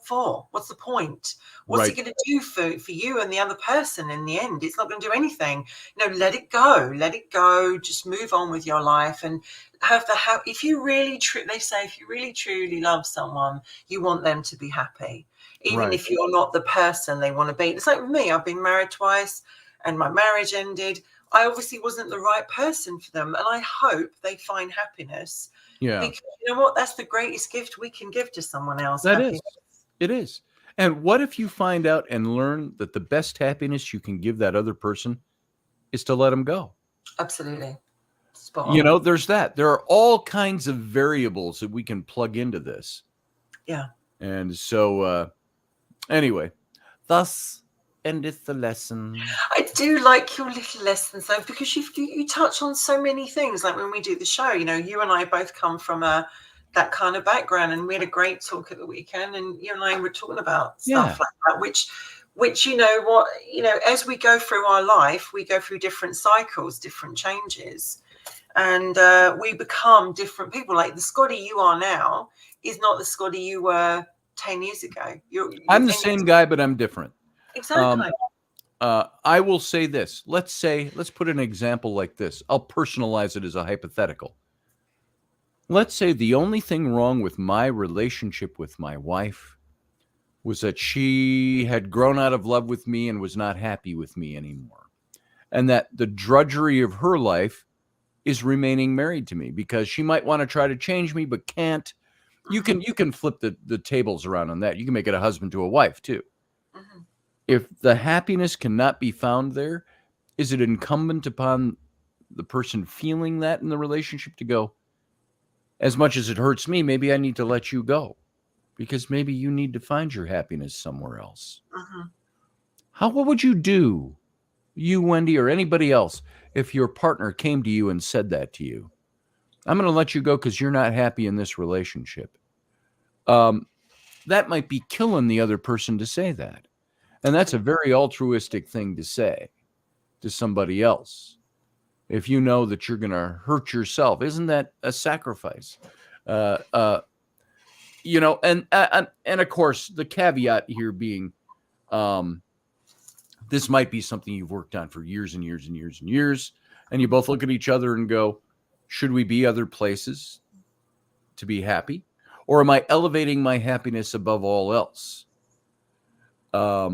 B: for? What's the point? What's it going to do for you and the other person in the end? It's not going to do anything. Let it go. Just move on with your life and if you really, they say, if you really truly love someone, you want them to be happy. Even if you're not the person they want to be. It's like with me, I've been married twice and my marriage ended. I obviously wasn't the right person for them. And I hope they find happiness. Yeah. Because you know what? That's the greatest gift we can give to someone else. That happiness. It is. And what if you find out and learn that the best happiness you can give that other person is to let them go? Absolutely. Spot on. There's that. There are all kinds of variables that we can plug into this. Yeah. And so, anyway, thus endeth the lesson. I do like your little lessons, though, because you touch on so many things. Like when we do the show, you and I both come from that kind of background, and we had a great talk at the weekend, and you and I were talking about stuff like that, which as we go through our life, we go through different cycles, different changes, and we become different people. Like the Scotty you are now is not the Scotty you were 10 years ago. I'm the same guy, but I'm different. Exactly. I will say this. Let's put an example like this. I'll personalize it as a hypothetical. Let's say the only thing wrong with my relationship with my wife was that she had grown out of love with me and was not happy with me anymore. And that the drudgery of her life is remaining married to me, because she might want to try to change me, but can't. You can flip the tables around on that. You can make it a husband to a wife too. Mm-hmm. If the happiness cannot be found there, is it incumbent upon the person feeling that in the relationship to go, as much as it hurts me, maybe I need to let you go, because maybe you need to find your happiness somewhere else. Mm-hmm. What would you do, you, Wendy, or anybody else, if your partner came to you and said that to you? I'm going to let you go because you're not happy in this relationship. That might be killing the other person to say that. And that's a very altruistic thing to say to somebody else. if you know that you're going to hurt yourself? Isn't that a sacrifice? You know, and of course, the caveat here being, this might be something you've worked on for years and years and years and years, and you both look at each other and go, should we be other places to be happy? Or am I elevating my happiness above all else? Or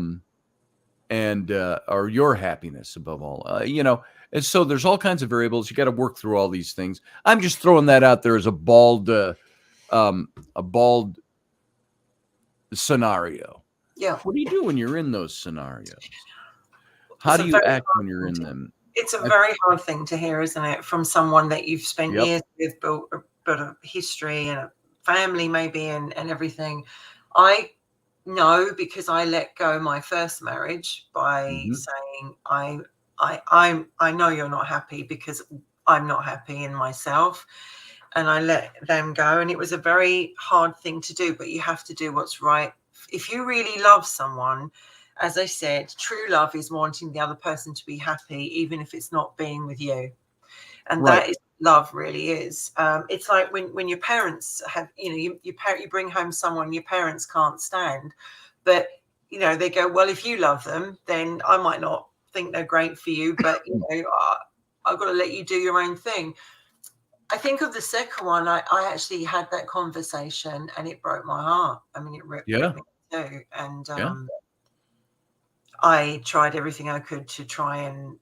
B: your happiness above all, you know, and so there's all kinds of variables. You got to work through all these things. I'm just throwing that out there as a bald scenario.
D: Yeah.
B: What do you do when you're in those scenarios? How do you act when you're in them?
D: It's a very hard thing to hear, isn't it? From someone that you've spent years with, built a history and a family maybe and everything. I know, because I let go my first marriage by saying, I know you're not happy because I'm not happy in myself. And I let them go. And it was a very hard thing to do, but you have to do what's right. If you really love someone, as I said, true love is wanting the other person to be happy, even if it's not being with you. And that is love, really is. It's like when your parents have, you know, you bring home someone your parents can't stand, but, you know, they go, well, if you love them, then I might not think they're great for you, but, you know, I've got to let you do your own thing. I think of the second one, I actually had that conversation and it broke my heart. I mean, it ripped me too. And I tried everything I could to try and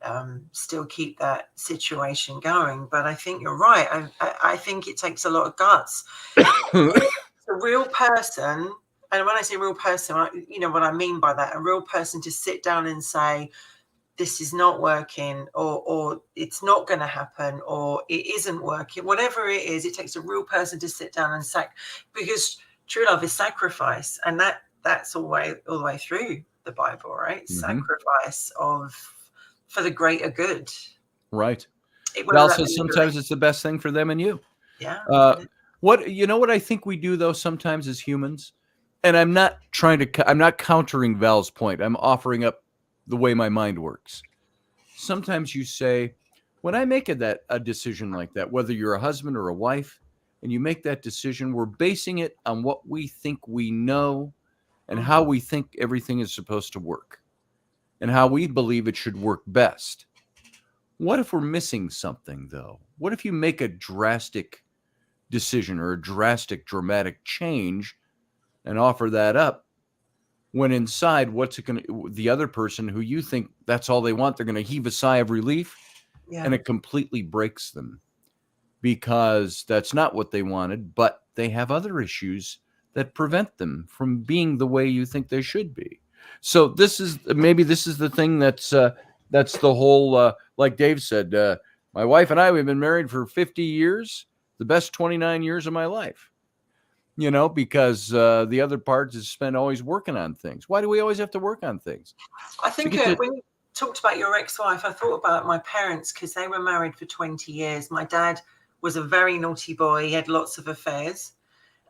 D: still keep that situation going. But I think you're right. I think it takes a lot of guts. It's a real person. And when I say real person, you know what I mean by that, a real person to sit down and say, this is not working, or it's not going to happen, or it isn't working, whatever it is, it takes a real person to sit down and because true love is sacrifice. And that's all the way through the Bible, right? Sacrifice for the greater good. Right.
B: Val says sometimes it's the best thing for them and you.
D: Yeah.
B: What I think we do though sometimes as humans, and I'm not countering Val's point. I'm offering up the way my mind works. Sometimes you say, when I make a decision like that, whether you're a husband or a wife, and you make that decision, we're basing it on what we think we know and how we think everything is supposed to work and how we believe it should work best. What if we're missing something, though? What if you make a drastic decision or a dramatic change and offer that up, when inside, the other person who you think that's all they want, they're going to heave a sigh of relief, and it completely breaks them because that's not what they wanted, but they have other issues that prevent them from being the way you think they should be. So this is the thing that's the whole, like Dave said, my wife and I, we've been married for 50 years, the best 29 years of my life. You know, because the other part is spent always working on things. Why do we always have to work on things?
D: I think when you talked about your ex-wife, I thought about my parents because they were married for 20 years. My dad was a very naughty boy. He had lots of affairs.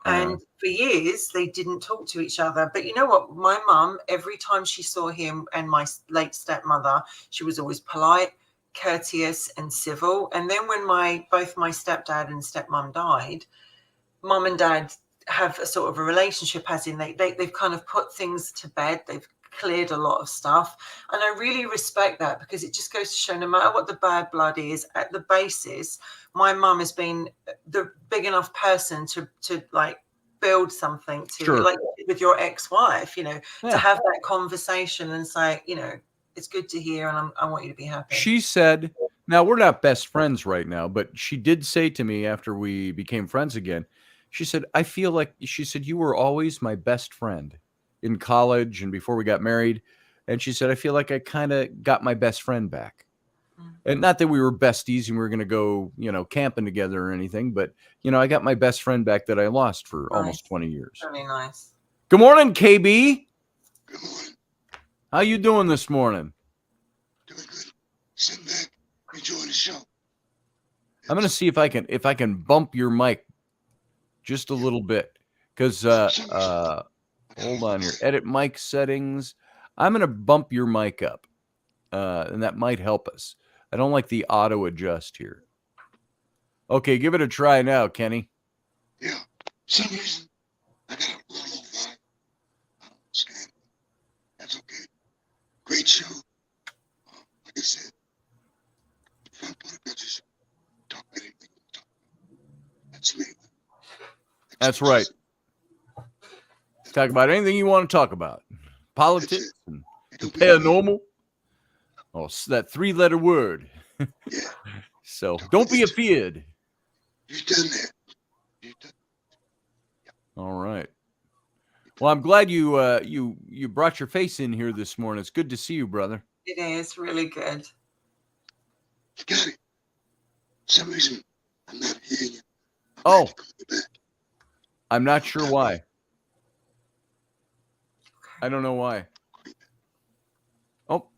D: And for years, they didn't talk to each other. But you know what? My mum, every time she saw him and my late stepmother, she was always polite, courteous and civil. And then when both my stepdad and stepmom died, mum and dad have a sort of a relationship, as in they've kind of put things to bed. They've cleared a lot of stuff. And I really respect that because it just goes to show no matter what the bad blood is, at the basis, my mum has been the big enough person to like build something like with your ex-wife, you know, to have that conversation and say, you know, it's good to hear and I want you to be happy. She
B: said, now we're not best friends right now, but she did say to me after we became friends again, she said, you were always my best friend in college and before we got married. And she said, I feel like I kind of got my best friend back. And not that we were besties and we were going to go, you know, camping together or anything, but, you know, I got my best friend back that I lost for almost 20 years.
D: Really nice.
B: Good morning, KB.
E: Good morning.
B: How you doing this morning?
E: Doing good. Sitting back, enjoying the show.
B: I'm going to see if I can bump your mic just a little bit, because hold on here. Edit mic settings. I'm going to bump your mic up, and that might help us. I don't like the auto adjust here. Okay, give it a try now, Kenny.
E: Yeah. For some reason, I got a little vibe. I don't understand. That's okay. Great show. Like I said, front part of pictures, talk about anything. That's me.
B: That's right. Talk about anything you want to talk about. Politics and the paranormal. Oh, that 3-letter word.
E: Yeah.
B: So don't be afeared.
E: You've done that. You've done.
B: All right. Well, I'm glad you brought your face in here this morning. It's good to see you, brother.
D: It is really good.
E: Scotty, for some reason, I'm not hearing you.
B: Oh, I'm not sure why. I don't know why. Oh,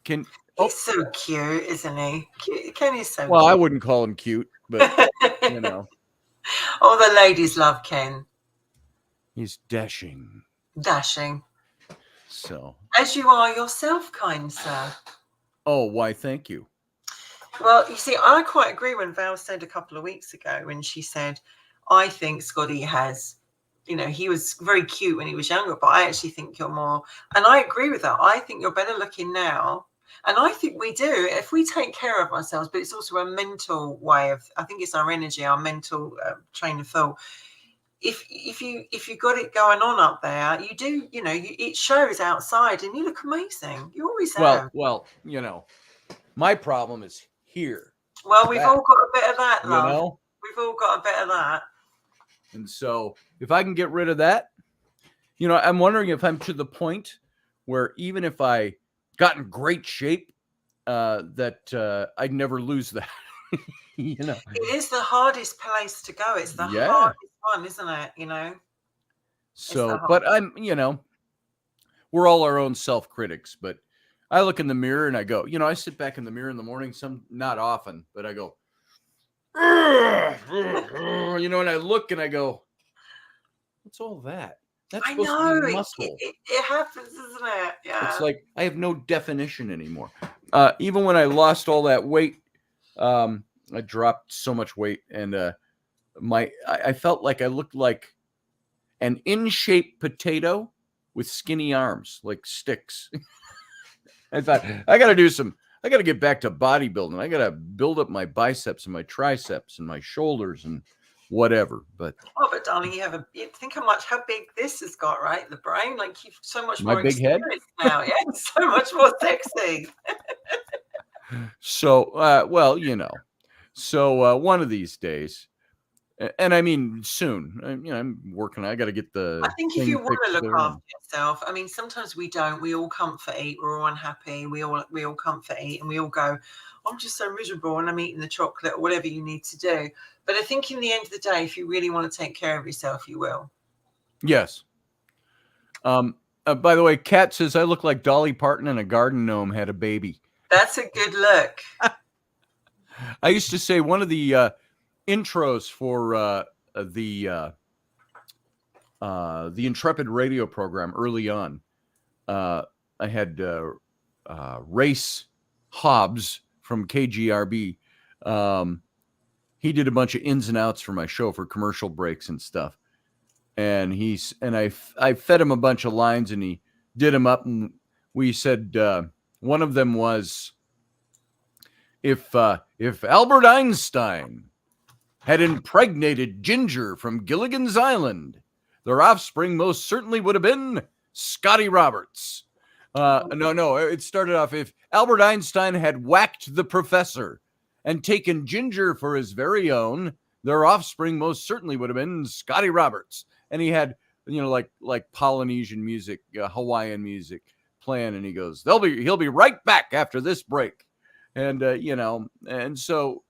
D: He's so cute, isn't he? Kenny's so
B: well,
D: cute.
B: I wouldn't call him cute, but you know.
D: All the ladies love Ken.
B: He's dashing.
D: Dashing.
B: So.
D: As you are yourself, kind sir.
B: Oh, why, thank you.
D: Well, you see, I quite agree when Val said a couple of weeks ago when she said, I think Scotty has, he was very cute when he was younger, but I actually think you're more, and I agree with that. I think you're better looking now. And I think we do, if we take care of ourselves, but it's also a mental way of, I think it's our energy, our mental train of thought. If you got it going on up there, you do, it shows outside and you look amazing. You always have.
B: Well, my problem is here.
D: Well, we've all got a bit of that, love. We've all got a bit of that.
B: And so if I can get rid of that, I'm wondering if I'm to the point where even if I got in great shape, that I'd never lose that.
D: It is the hardest place to go. It's the hardest one, isn't it?
B: So, but I'm, we're all our own self-critics, but I look in the mirror and I go, I sit back in the mirror in the morning, not often, but I go, and I look and I go, what's all that? That's supposed to be muscle.
D: It happens, isn't it? Yeah.
B: It's like I have no definition anymore. Even when I lost all that weight, I dropped so much weight, and I felt like I looked like an in-shape potato with skinny arms, like sticks. I thought I got to get back to bodybuilding. I got to build up my biceps and my triceps and my shoulders and whatever. But
D: darling, you think how big this has got, right? The brain, like you've so much
B: my
D: more
B: big head
D: now. Yeah, so much more sexy.
B: So, so one of these days, and I mean soon. I'm working. I got to get the.
D: I think if you want to look after yourself, I mean, sometimes we don't. We all comfort eat. We're all unhappy. We all comfort eat, and we all go, I'm just so miserable, and I'm eating the chocolate or whatever you need to do. But I think in the end of the day, if you really want to take care of yourself, you will.
B: Yes. By the way, Kat says I look like Dolly Parton and a garden gnome had a baby.
D: That's a good look.
B: I used to say one of the intros for the Intrepid Radio program early on. I had Race Hobbs from KGRB. He did a bunch of ins and outs for my show for commercial breaks and stuff. And I fed him a bunch of lines and he did them up. And we said, one of them was, if Albert Einstein had impregnated Ginger from Gilligan's Island, their offspring most certainly would have been Scotty Roberts. No, it started off, if Albert Einstein had whacked the professor and taken Ginger for his very own, their offspring most certainly would have been Scotty Roberts. And he had, like Polynesian music, Hawaiian music playing, and he goes, he'll be right back after this break. And, and so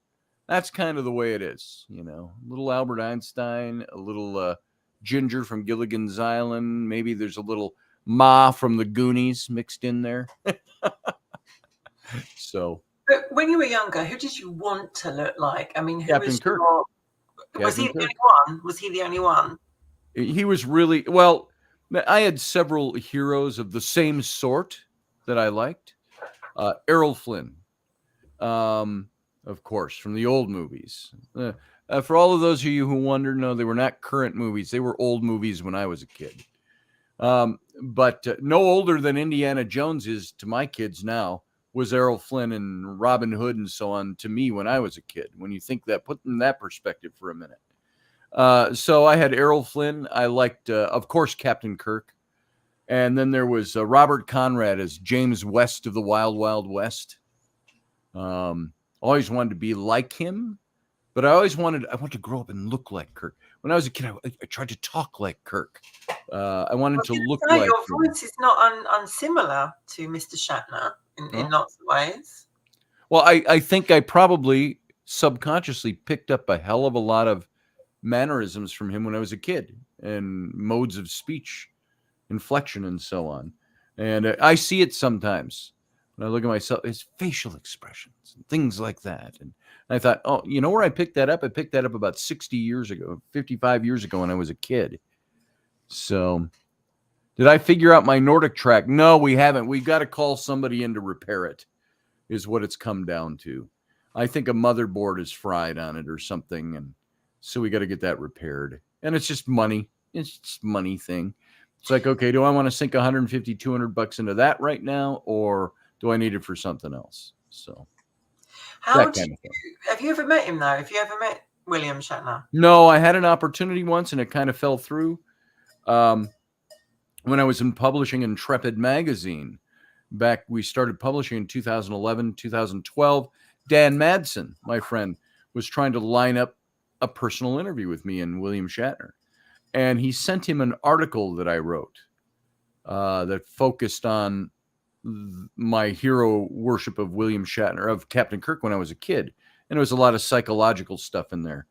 B: that's kind of the way it is, little Albert Einstein, a little Ginger from Gilligan's Island. Maybe there's a little Ma from the Goonies mixed in there. So.
D: But when you were younger, who did you want to look like? I mean, who
B: Captain
D: was
B: Kirk.
D: Was he the only one? Was he the only one?
B: He was really, well, I had several heroes of the same sort that I liked. Errol Flynn. Of course, from the old movies. For all of those of you who wonder, no, they were not current movies. They were old movies when I was a kid. But no older than Indiana Jones is to my kids now was Errol Flynn and Robin Hood and so on to me when I was a kid. When you think that, put in that perspective for a minute. So I had Errol Flynn. I liked, of course, Captain Kirk. And then there was Robert Conrad as James West of the Wild Wild West. Always wanted to be like him, but I wanted to grow up and look like Kirk. When I was a kid, I tried to talk like Kirk. I wanted to look like
D: your voice is not unsimilar to Mr. Shatner in lots of ways.
B: Well, I think I probably subconsciously picked up a hell of a lot of mannerisms from him when I was a kid, and modes of speech, inflection, and so on. And I see it sometimes when I look at myself, his facial expressions and things like that. And I thought, oh, you know where I picked that up? I picked that up about 60 years ago, 55 years ago when I was a kid. So did I figure out my Nordic track? No, we haven't. We've got to call somebody in to repair it, is what it's come down to. I think a motherboard is fried on it or something. And so we got to get that repaired. And it's just money. It's just money thing. It's like, okay, do I want to sink $150, $200 into that right now? Or do I need it for something else? So
D: have you ever met him though? Have you ever met William Shatner?
B: No, I had an opportunity once and it kind of fell through. When I was in publishing Intrepid magazine, we started publishing in 2011, 2012. Dan Madsen, my friend, was trying to line up a personal interview with me and William Shatner. And he sent him an article that I wrote that focused on my hero worship of William Shatner, of Captain Kirk when I was a kid. And there was a lot of psychological stuff in there.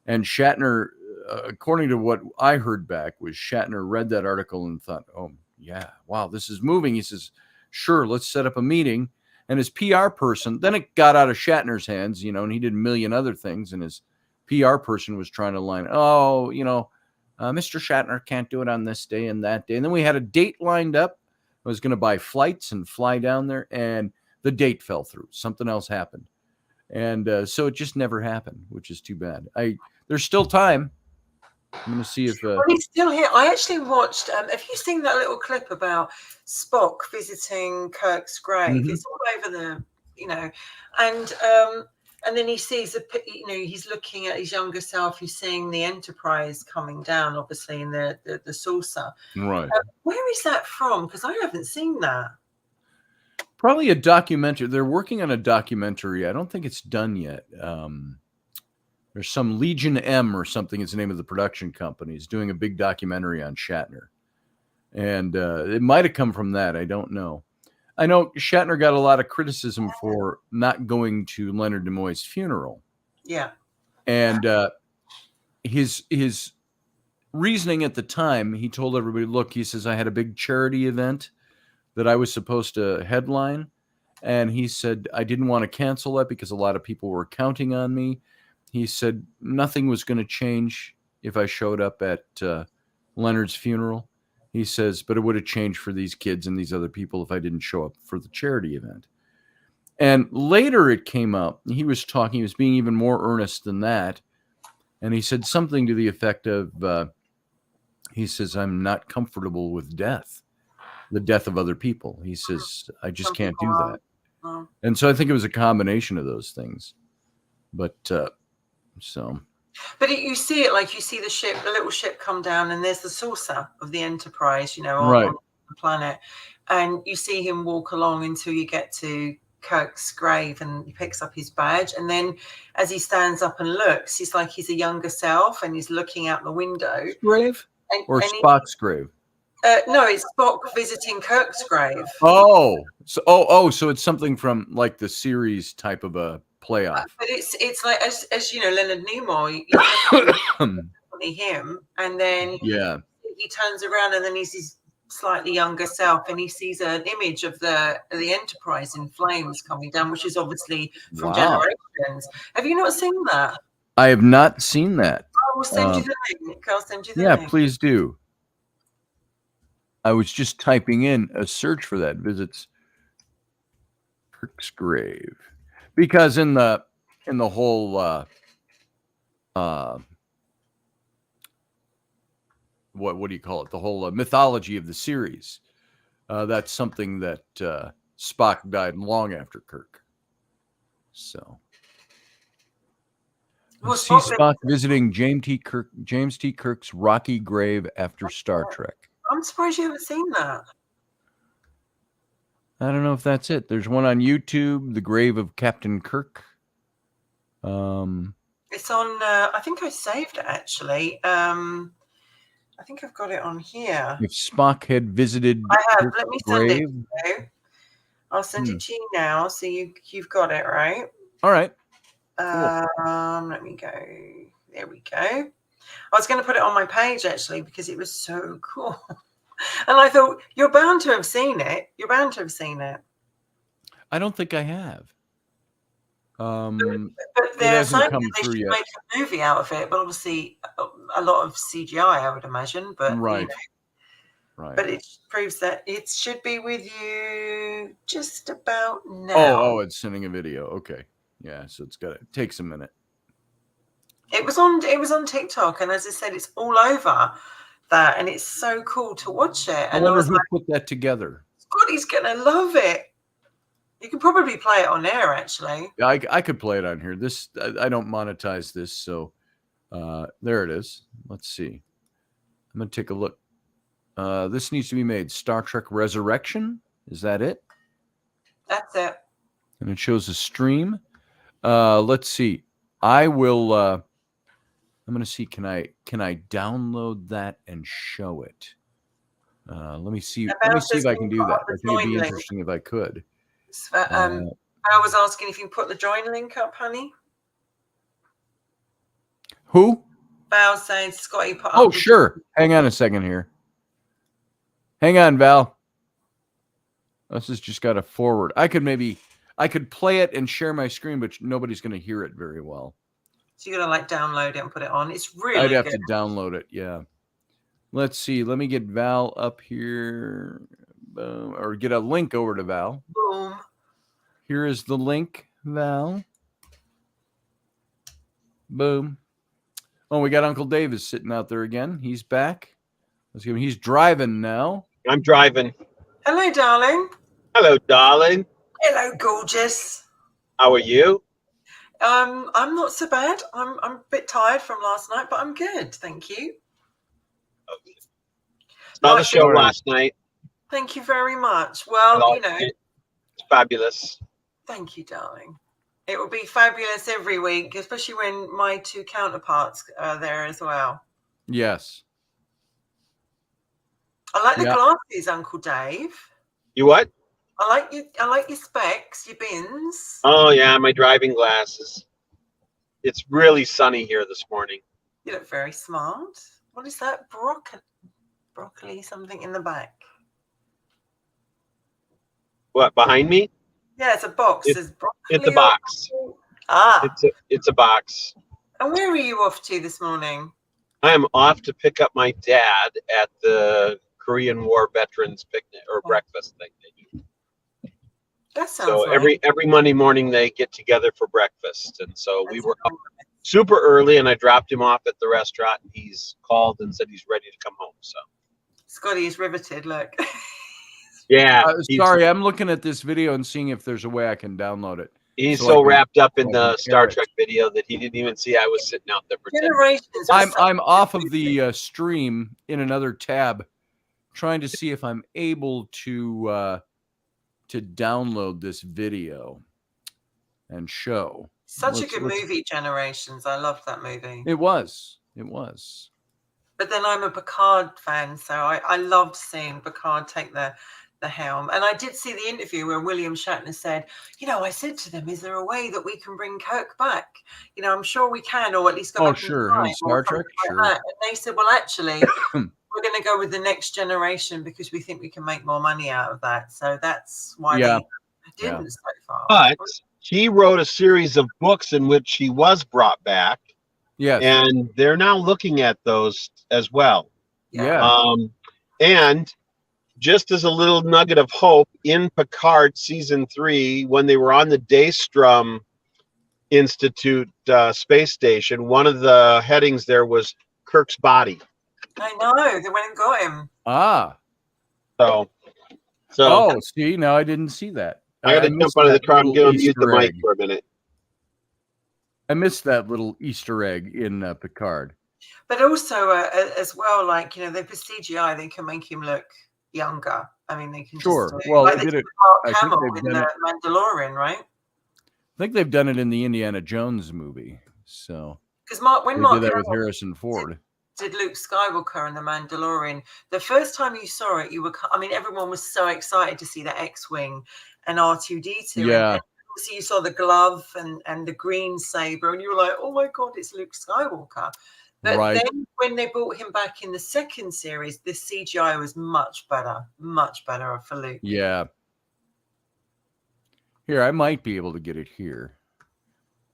B: And Shatner, according to what I heard back, was Shatner read that article and thought, oh, yeah, wow, this is moving. He says, sure, let's set up a meeting. And his PR person, then it got out of Shatner's hands, and he did a million other things. And his PR person was trying to line, Mr. Shatner can't do it on this day and that day. And then we had a date lined up. I was going to buy flights and fly down there, and the date fell through. Something else happened. And so it just never happened, which is too bad. There's still time. I'm going to see if...
D: he's still here. I actually watched... have you seen that little clip about Spock visiting Kirk's grave? Mm-hmm. It's all over and then he sees, he's looking at his younger self. He's seeing the Enterprise coming down, obviously, in the saucer.
B: Right.
D: Where is that from? Because I haven't seen that.
B: Probably a documentary. They're working on a documentary. I don't think it's done yet. There's some Legion M or something is the name of the production company. Is doing a big documentary on Shatner. And it might have come from that. I don't know. I know Shatner got a lot of criticism for not going to Leonard Nimoy's funeral.
D: Yeah.
B: And his reasoning at the time, he told everybody, look, he says, I had a big charity event that I was supposed to headline. And he said, I didn't want to cancel that because a lot of people were counting on me. He said, nothing was going to change if I showed up at Leonard's funeral. He says, but it would have changed for these kids and these other people if I didn't show up for the charity event. And later it came out, he was being even more earnest than that. And he said something to the effect of, he says, I'm not comfortable with death, the death of other people. He says, I just can't do that. And so I think it was a combination of those things. But
D: But you see it, like you see the little ship come down, and there's the saucer of the Enterprise, on the planet. And you see him walk along until you get to Kirk's grave, and he picks up his badge. And then as he stands up and looks, he's like he's a younger self, and he's looking out the window.
B: Grave? Or Spock's grave?
D: No, it's Spock visiting Kirk's grave.
B: Oh, so it's something from like the series type of a playoff.
D: But it's like as Leonard Nimoy, only him, and then he turns around, and then he's his slightly younger self, and he sees an image of the Enterprise in flames coming down, which is obviously from Generations. Have you not seen that?
B: I have not seen that.
D: I will send you the link. I'll send you the link.
B: Yeah, please do. I was just typing in a search for that, visits Kirk's grave. Because in the whole what do you call it? The whole mythology of the series. That's something that Spock died long after Kirk. So
D: Well,
B: see Spock visiting James T. Kirk's rocky grave after Star Trek.
D: I'm surprised you haven't seen that.
B: I don't know if that's it. There's one on YouTube, The Grave of Captain Kirk.
D: It's on. I think I saved it actually. I think I've got it on here.
B: If Spock had visited,
D: I have.
B: Kirk's
D: Let me send
B: grave.
D: it to you. I'll send it to you now, so you've got it, right?
B: All right.
D: Let me go. There we go. I was going to put it on my page actually because it was so cool, and I thought you're bound to have seen it. You're bound to have seen it.
B: I don't think I have.
D: But they're saying that they should
B: yet.
D: make a movie out of it, but obviously a lot of CGI, I would imagine. But
B: right,
D: you know,
B: right.
D: But it proves that it should be with you just about now.
B: Oh, it's sending a video. Okay, yeah. So it takes a minute.
D: It was on TikTok, and as I said, it's all over that, and it's so cool to watch it. And
B: I wonder who put that together.
D: Scotty's gonna love it. You can probably play it on air, actually.
B: Yeah, I could play it on here. This I don't monetize this, so there it is. Let's see. I'm gonna take a look. This needs to be made. Star Trek Resurrection. Is that it?
D: That's it.
B: And it shows a stream. Let's see. I will. I'm gonna see. Can I download that and show it? Let me see. Let me see if I can do that. I think it'd be interesting if I could.
D: I was asking if you can put the join link up, honey.
B: Who?
D: Val saying Scotty put up.
B: Oh, sure. Hang on a second here. Hang on, Val. This has just got to forward. I could play it and share my screen, but nobody's going to hear it very well.
D: So you're going to like download it and put it on. It's really
B: I'd have
D: good.
B: to download it. Yeah. Let's see. Let me get Val up here. Or get a link over to Val.
D: Boom.
B: Here is the link, Val. Boom. Oh, we got Uncle Davis sitting out there again. He's back. Let's give him. He's driving now.
C: I'm driving.
D: Hello, darling.
C: Hello, darling.
D: Hello, gorgeous.
C: How are you?
D: I'm not so bad. I'm a bit tired from last night, but I'm good. Thank you.
C: Saw the show last night.
D: Thank you very much. Well, you know,
C: it's fabulous.
D: Thank you, darling. It will be fabulous every week, especially when my two counterparts are there as well.
B: Yes.
D: I like the glasses, Uncle Dave.
C: You what?
D: I like your specs, your bins.
C: Oh yeah, my driving glasses. It's really sunny here this morning.
D: You look very smart. What is that? Broccoli something in the back.
C: What, behind me?
D: Yeah, it's a box.
C: It's a box. It's a box.
D: And where are you off to this morning?
C: I am off to pick up my dad at the Korean War veterans picnic or breakfast thing they do.
D: That sounds
C: so
D: nice.
C: every Monday morning they get together for breakfast, and so we were up super early, and I dropped him off at the restaurant, and he's called and said he's ready to come home. So
D: Scotty is riveted. Look.
C: Yeah.
B: Sorry, I'm looking at this video and seeing if there's a way I can download it.
C: He's so wrapped up in the Star Trek video that he didn't even see I was sitting out there pretending.
B: I'm off of the stream in another tab, trying to see if I'm able to download this video and show.
D: Such a good movie, Generations. I loved that movie.
B: It was.
D: But then I'm a Picard fan, so I loved seeing Picard take the helm. And I did see the interview where William Shatner said, you know, I said to them, is there a way that we can bring Kirk back? You know, I'm sure we can, or at least go back
B: sure. In Star Trek, sure.
D: And they said, well, actually, we're going to go with the next generation because we think we can make more money out of that. So that's why they didn't so far.
C: But he wrote a series of books in which he was brought back.
B: Yes.
C: And they're now looking at those as well.
B: Yeah.
C: And just as a little nugget of hope, in Picard season 3, when they were on the Daystrom Institute space station, one of the headings there was Kirk's body.
D: I know. They went and got him.
B: Ah.
C: So
B: Oh, see, now I didn't see that.
C: I got to jump out of the car and get on mute the mic for a minute.
B: I missed that little Easter egg in Picard.
D: But also, as well, like, you know, they put CGI, they can make him look younger. I mean, they can
B: Sure.
D: just
B: Well,
D: like
B: they did it.
D: Mark Hamill in the Mandalorian, right?
B: I think they've done it in the Indiana Jones movie. So
D: because Mark
B: did that with Harrison Ford.
D: Did Luke Skywalker in the Mandalorian? The first time you saw it, everyone was so excited to see the X-wing and R2-D2.
B: Yeah.
D: And so you saw the glove and the green saber, and you were like, "Oh my god, it's Luke Skywalker!" But then when they brought him back in the second series, the CGI was much better for Luke.
B: Yeah. Here, I might be able to get it here.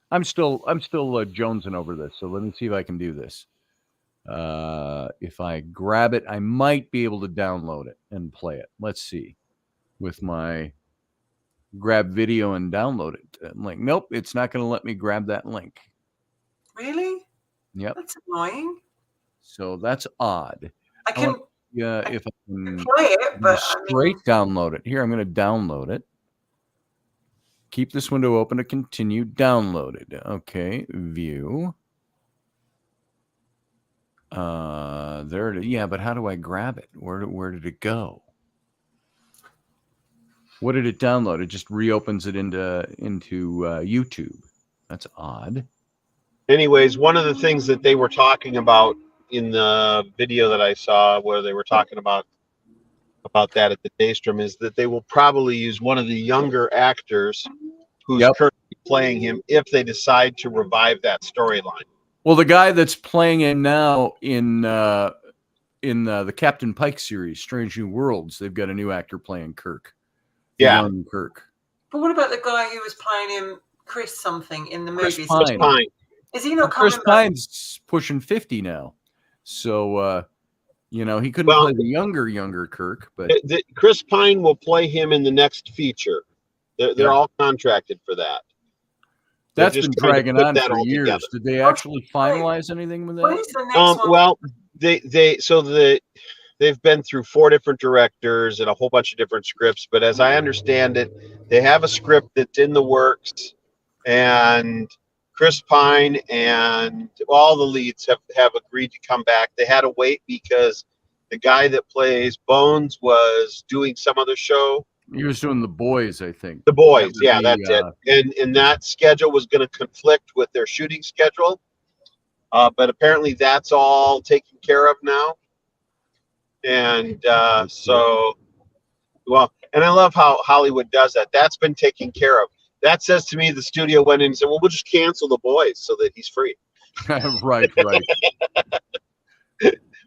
B: I'm still jonesing over this, so let me see if I can do this. If I grab it, I might be able to download it and play it. Let's see. With my grab video and download it link. Nope, it's not going to let me grab that link.
D: Really?
B: Yep.
D: That's annoying.
B: So that's odd.
D: I can
B: if I can
D: play it, but
B: download it. Here, I'm going to download it. Keep this window open to continue. Download it. Okay, view. There it is. Yeah, but how do I grab it? Where did it go? What did it download? It just reopens it into YouTube. That's odd.
C: Anyways, one of the things that they were talking about in the video that I saw, where they were talking about that at the Daystrom, is that they will probably use one of the younger actors who's currently playing him if they decide to revive that storyline.
B: Well, the guy that's playing him now in the Captain Pike series, Strange New Worlds, they've got a new actor playing Kirk.
C: Yeah,
B: young Kirk.
D: But what about the guy who was playing him, Chris something, in the movies?
C: Chris Pine.
D: Is he not coming
B: Chris Pine's pushing 50 now, so he couldn't play the younger Kirk. But
C: Chris Pine will play him in the next feature. They're all contracted for that.
B: That's been dragging on for years. Together. Did they actually finalize anything with that?
D: What is the next one?
C: Well, they've been through 4 different directors and a whole bunch of different scripts. But as I understand it, they have a script that's in the works, and Chris Pine and all the leads have agreed to come back. They had to wait because the guy that plays Bones was doing some other show.
B: He was doing The Boys, I think.
C: The Boys, that's it. And that schedule was going to conflict with their shooting schedule. But apparently that's all taken care of now. And and I love how Hollywood does that. That's been taken care of. That says to me the studio went in and said, well, we'll just cancel The Boys so that he's free.
B: Right.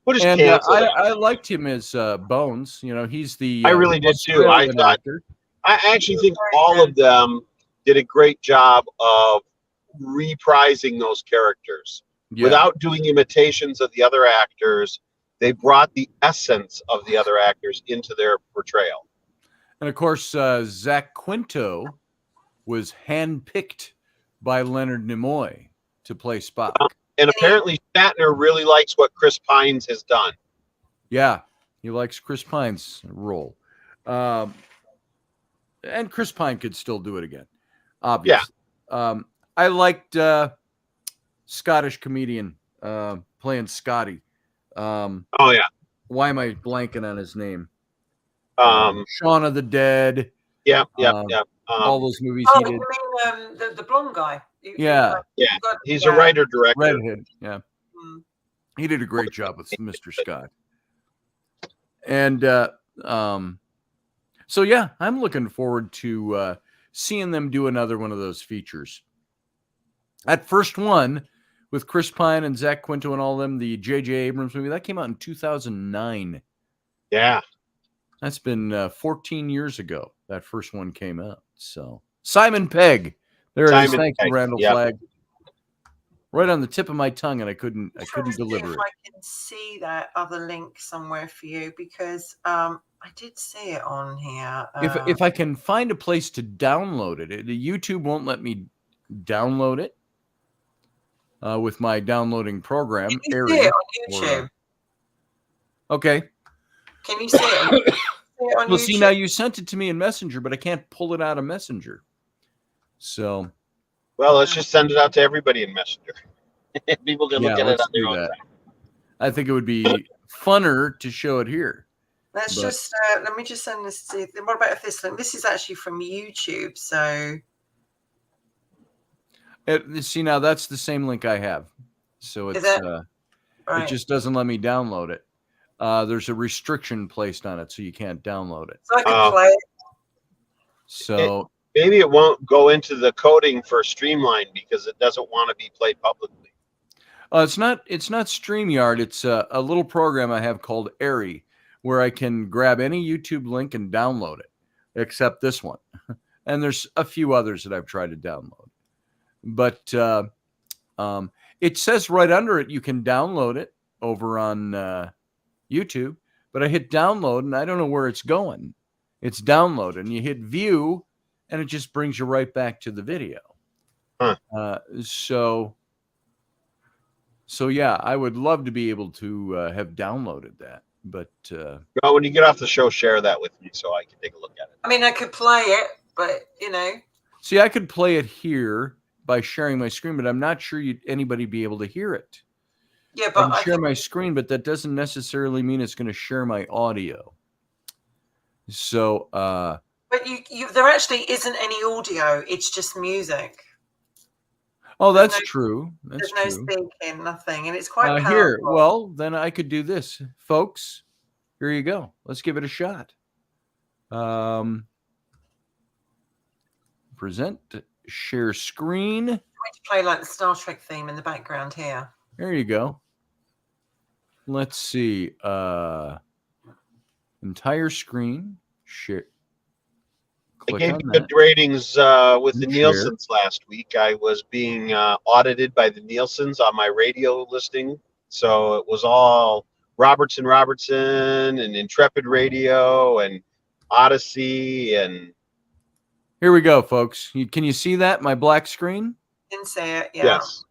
C: We'll just cancel it.
B: I liked him as Bones. He's the.
C: I really did too. I actually think all of them did a great job of reprising those characters without doing imitations of the other actors. They brought the essence of the other actors into their portrayal.
B: And of course, Zach Quinto was handpicked by Leonard Nimoy to play Spock.
C: And apparently Shatner really likes what Chris Pines has done. Yeah,
B: he likes Chris Pine's role. And Chris Pine could still do it again, obviously. Yeah. I liked Scottish comedian playing Scotty. Why am I blanking on his name? Shaun of the Dead.
C: Yeah.
B: All those movies he did.
D: You mean the blonde guy?
C: He's a writer-director.
B: Redhead, yeah. He did a great job with Mr. Scott. And so, I'm looking forward to seeing them do another one of those features. That first one with Chris Pine and Zach Quinto and all them, the J.J. Abrams movie, that came out in 2009.
C: Yeah.
B: That's been 14 years ago. That first one came out. So Simon Pegg. There it is. Thank you, Randall Flagg. Right on the tip of my tongue, and I couldn't deliver it.
D: I can see that other link somewhere for you because I did see it on here.
B: If I can find a place to download it, YouTube won't let me download it with my downloading program.
D: Can you see it on YouTube?
B: Okay.
D: Can you see it? On
B: Well,
D: YouTube?
B: see, now you sent it to me in Messenger, but I can't pull it out of Messenger. So,
C: Well, let's just send it out to everybody in Messenger. People can look at it
B: let's
C: on their
B: do
C: own
B: that.
C: time.
B: I think it would be funner to show it here.
D: Let me just send this to. What about if this link? This is actually from YouTube, so.
B: See, now that's the same link I have. So it's
D: Right.
B: It just doesn't let me download it. There's a restriction placed on it, so you can't download it.
D: So I can play it.
B: So
C: maybe it won't go into the coding for Streamline because it doesn't want to be played publicly.
B: it's not StreamYard. It's a little program I have called Airy, where I can grab any YouTube link and download it, except this one. And there's a few others that I've tried to download. But it says right under it, you can download it over on YouTube. But I hit download, and I don't know where it's going. It's downloaded, and you hit view, and it just brings you right back to the video.
C: Huh.
B: So yeah, I would love to be able to have downloaded that. But
C: well, when you get off the show, share that with me so I can take a look at it.
D: I mean, I could play it, but
B: see, I could play it here by sharing my screen, but I'm not sure anybody be able to hear it.
D: Yeah, but
B: I can share my screen, but that doesn't necessarily mean it's going to share my audio. So,
D: but there actually isn't any audio. It's just music.
B: Oh, that's true. That's
D: there's
B: true.
D: no speaking, nothing, and it's quite powerful.
B: Here. Well, then I could do this, folks. Here you go. Let's give it a shot. Present, share screen.
D: I'm going to play like the Star Trek theme in the background here.
B: There you go. Let's see. Entire screen. Share.
C: I gave you good ratings with the Nielsen's last week. I was being audited by the Nielsen's on my radio listing. So it was all Robertson and Intrepid Radio and Odyssey. And
B: here we go, folks. Can you see that? My black screen?
D: Didn't say it. Yeah.
C: Yes.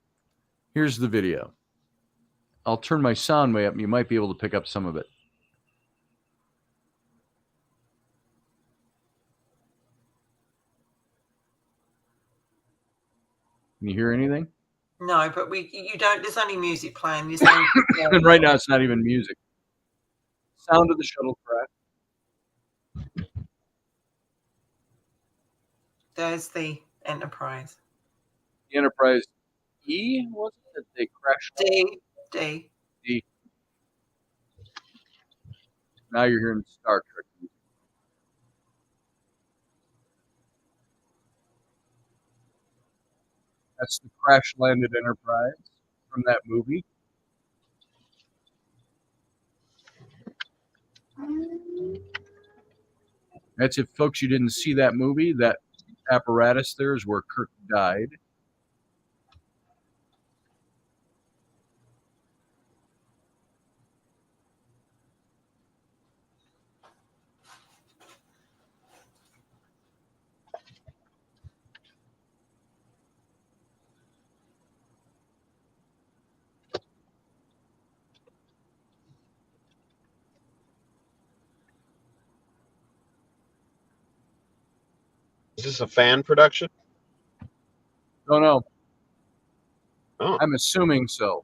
B: Here's the video. I'll turn my sound way up, and you might be able to pick up some of it. Can you hear anything?
D: No, but you don't. There's only music playing.
B: And right now, it's not even music. Sound of the shuttlecraft.
D: There's the Enterprise.
B: The Enterprise E, was it that they crashed?
D: D.
B: Now you're hearing Star Trek music. That's the crash landed Enterprise from that movie. That's it, folks. You didn't see that movie. That apparatus there is where Kirk died.
C: Is this a fan production?
B: Don't know.
C: Oh.
B: I'm assuming so.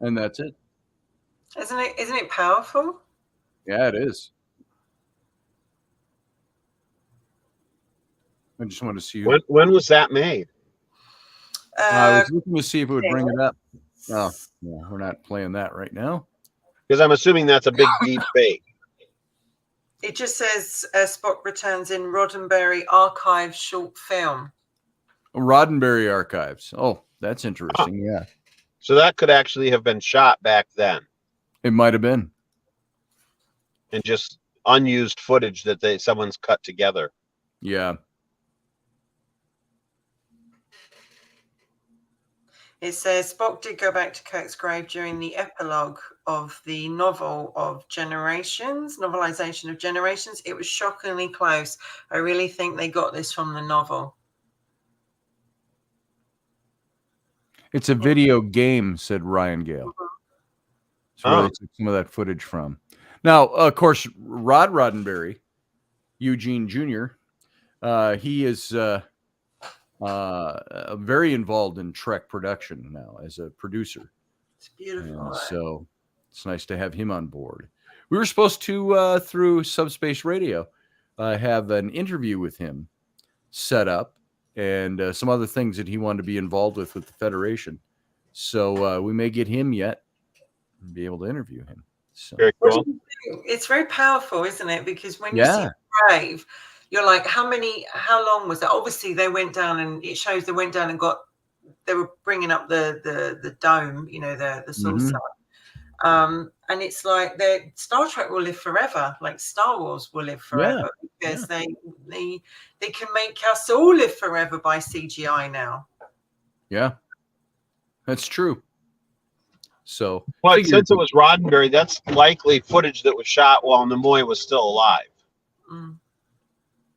B: And that's it.
D: Isn't it powerful?
B: Yeah, it is. I just want to see you.
C: When was that made?
B: I was looking to see if it would bring it up. Oh, yeah, we're not playing that right now.
C: Because I'm assuming that's a big deep fake.
D: It just says Spock returns in Roddenberry Archive short film.
B: Roddenberry Archives. Oh, that's interesting. Yeah.
C: So that could actually have been shot back then.
B: It might have been.
C: And just unused footage that someone's cut together.
B: Yeah.
D: It says Spock did go back to Kirk's grave during the epilogue of the novel of Generations, novelization of Generations. It was shockingly close. I really think they got this from the novel.
B: It's a video game, said Ryan Gale. So where they took some of that footage from. Now, of course, Rod Roddenberry, Eugene Jr., he is very involved in Trek production now as a producer.
D: It's beautiful.
B: And so it's nice to have him on board. We were supposed to, through Subspace Radio, have an interview with him set up and some other things that he wanted to be involved with the Federation. So we may get him yet and be able to interview him. So.
C: Very cool.
D: It's very powerful, isn't it? Because when you see the grave, you're like, how long was that? Obviously, they went down, and it shows they went down and they were bringing up the dome, the saucer. And it's like Star Trek will live forever, like Star Wars will live forever, because they can make us all live forever by CGI now. Yeah,
B: that's true. So,
C: but since it was Roddenberry, that's likely footage that was shot while Nimoy was still alive.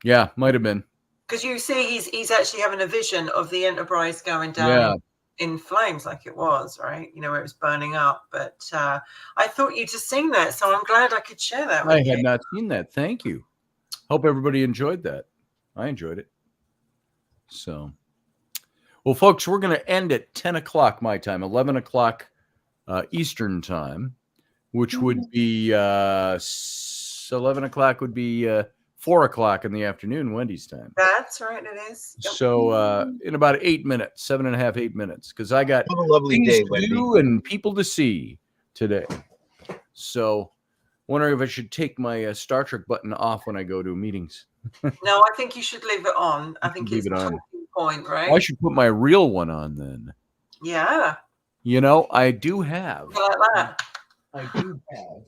B: Yeah, might have been.
D: Because you see, he's actually having a vision of the Enterprise going down in flames, like it was, right? Where it was burning up. But I thought you'd just seen that, so I'm glad I could share that with you.
B: I had not seen that. Thank you. Hope everybody enjoyed that. I enjoyed it. So, well, folks, we're going to end at 10 o'clock my time, 11 o'clock Eastern time, which would be 11 o'clock would be 4 o'clock in the afternoon, Wendy's time.
D: That's right, it is. Yep.
B: So in about 8 minutes, 7.5, 8 minutes, because I got
C: a lovely day,
B: to do and people to see today. So wondering if I should take my Star Trek button off when I go to meetings.
D: No, I think you should leave it on. I think it's a talking point, right?
B: I should put my real one on then.
D: Yeah.
B: I do have.
D: Like that.
B: I do have.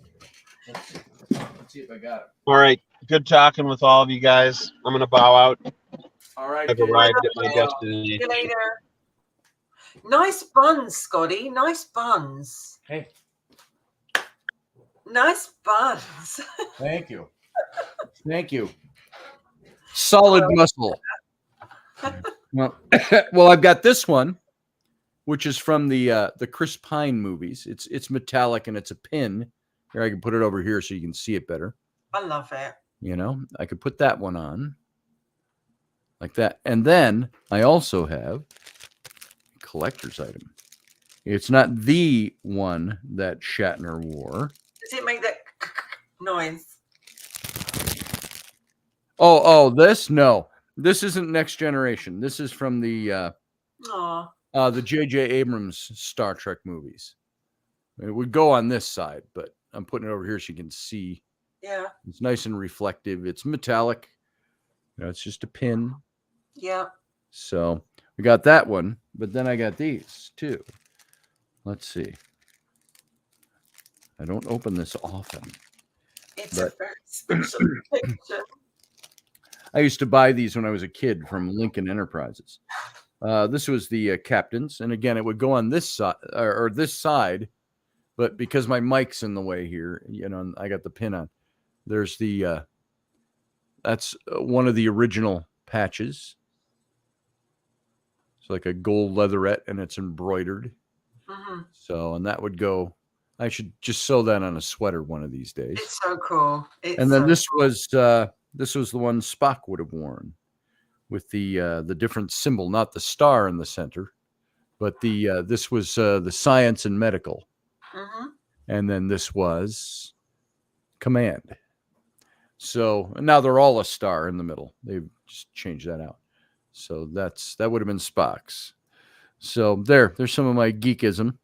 B: Let's see if I got it.
C: All right. Good talking with all of you guys. I'm going to bow out.
B: All right.
C: I've arrived at my destination.
D: See you later. Nice buns, Scotty. Nice buns.
B: Hey.
D: Nice buns.
B: Thank you. Thank you. Solid muscle. Well, I've got this one, which is from the Chris Pine movies. It's metallic and it's a pin. Here, I can put it over here so you can see it better.
D: I love it.
B: I could put that one on like that. And then I also have a collector's item. It's not the one that Shatner wore.
D: Does it make that noise?
B: This? No. This isn't Next Generation. This is from the J.J. Abrams Star Trek movies. It would go on this side, but I'm putting it over here so you can see.
D: Yeah.
B: It's nice and reflective. It's metallic. It's just a pin.
D: Yeah.
B: So we got that one, but then I got these too. Let's see. I don't open this often.
D: It's a very special picture.
B: I used to buy these when I was a kid from Lincoln Enterprises. This was the captain's, and again, it would go on this side or this side, but because my mic's in the way here, I got the pin on. There's the that's one of the original patches. It's like a gold leatherette, and it's embroidered.
D: Mm-hmm.
B: So, and that would go. I should just sew that on a sweater one of these days.
D: It's so cool.
B: And then this was the one Spock would have worn, with the different symbol, not the star in the center, but this was the science and medical.
D: Mm-hmm. And
B: then this was command. So now they're all a star in the middle. They've just changed that out. So that would have been Spock's. So there's some of my geekism.